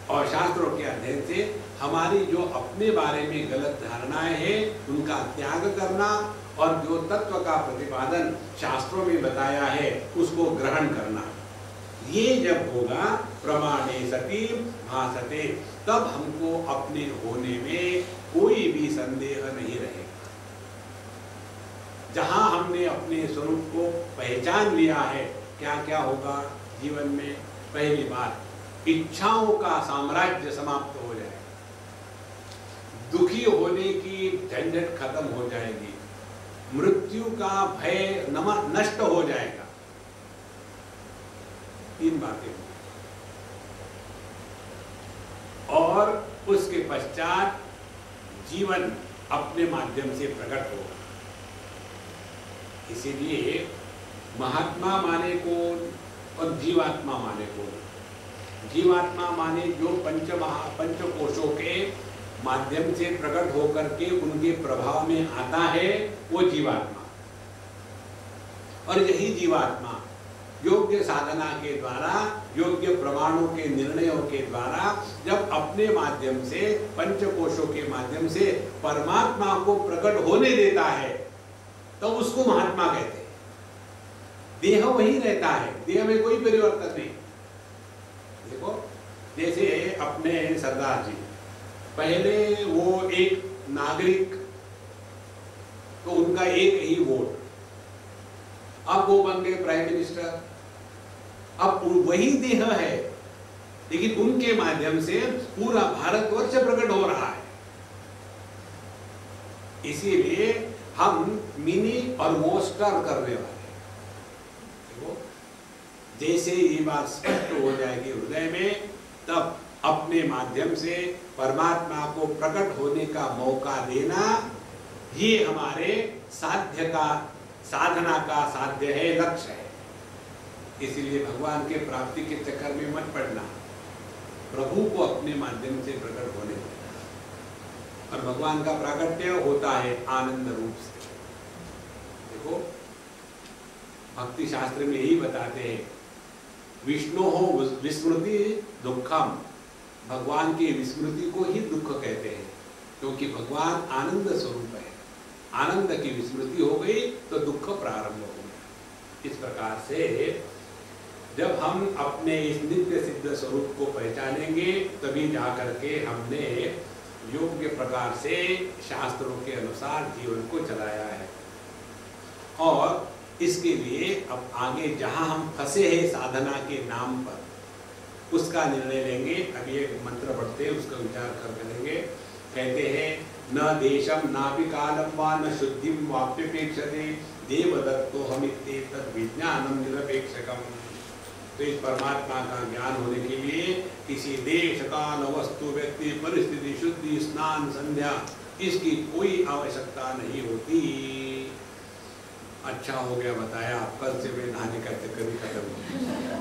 S1: और शास्त्रों के अध्ययन से हमारी जो अपने बारे में गलत धारणाएं हैं उनका त्याग करना, और जो तत्व का प्रतिपादन शास्त्रों में बताया है उसको ग्रहण करना। ये जब होगा प्रमाणे सती भासते, तब हमको अपने होने में कोई भी संदेह नहीं रहेगा। जहां हमने अपने स्वरूप को पहचान लिया है, क्या क्या होगा जीवन में? पहली बात, इच्छाओं का साम्राज्य समाप्त हो जाएगा, दुखी होने की झंझट खत्म हो जाएगी, मृत्यु का भय नष्ट हो जाएगा। तीन बातें होंगी, और उसके पश्चात जीवन अपने माध्यम से प्रकट होगा। इसीलिए महात्मा माने कौन और जीवात्मा माने कौन? जीवात्मा माने जो पंचकोशों के माध्यम से प्रकट होकर के उनके प्रभाव में आता है, वो जीवात्मा। और यही जीवात्मा योग्य साधना के द्वारा, योग्य प्रमाणों के निर्णयों के द्वारा जब अपने माध्यम से, पंचकोशों के माध्यम से परमात्मा को प्रकट होने देता है, तो उसको महात्मा कहते हैं। देह वही रहता है, देह में कोई परिवर्तन नहीं। देखो, जैसे अपने सरदार जी, पहले वो एक नागरिक, तो उनका एक ही वोट, अब वो बन गए प्राइम मिनिस्टर। अब वही देह है, लेकिन उनके माध्यम से पूरा भारतवर्ष प्रकट हो रहा है। इसीलिए हम मिनी और मोस्टर करने वाले। देखो, जैसे ये बात स्पष्ट हो जाएगी हृदय में, तब अपने माध्यम से परमात्मा को प्रकट होने का मौका देना, ये हमारे साध्य का, साधना का साध्य है, लक्ष्य है। इसलिए भगवान के प्राप्ति के चक्कर में मत पड़ना, प्रभु को अपने माध्यम से प्रकट होने देना। और भगवान का प्राकट्य होता है आनंद रूप से। देखो, भक्ति शास्त्र में यही बताते हैं, विष्णु हो विस्मृति दुखम, भगवान की विस्मृति को ही दुख कहते हैं, क्योंकि भगवान आनंद स्वरूप है। आनंद की विस्मृति हो गई तो दुख प्रारंभ हो गया। इस प्रकार से जब हम अपने इस नित्य सिद्ध स्वरूप को पहचानेंगे, तभी जाकर के हमने योग्य प्रकार से शास्त्रों के अनुसार जीवन को चलाया है। और इसके लिए अब आगे जहां हम फंसे हैं साधना के नाम पर, उसका निर्णय लेंगे। अभी एक मंत्र पढ़ते हैं, उसका विचार कर करेंगे। कहते हैं, न देशम नापि कालम वा न शुद्धिम वाप्यपेक्षते देवदत्तो हमित्येतद् विज्ञानम निरपेक्षकम। तो इस परमात्मा का ज्ञान होने के लिए किसी देश, काल, वस्तु, व्यक्ति, परिस्थिति, शुद्धि, स्नान, संध्या, इसकी कोई आवश्यकता नहीं होती। अच्छा हो गया बताया, कल से मैं नहाने का चक्कर भी खत्म हो गया।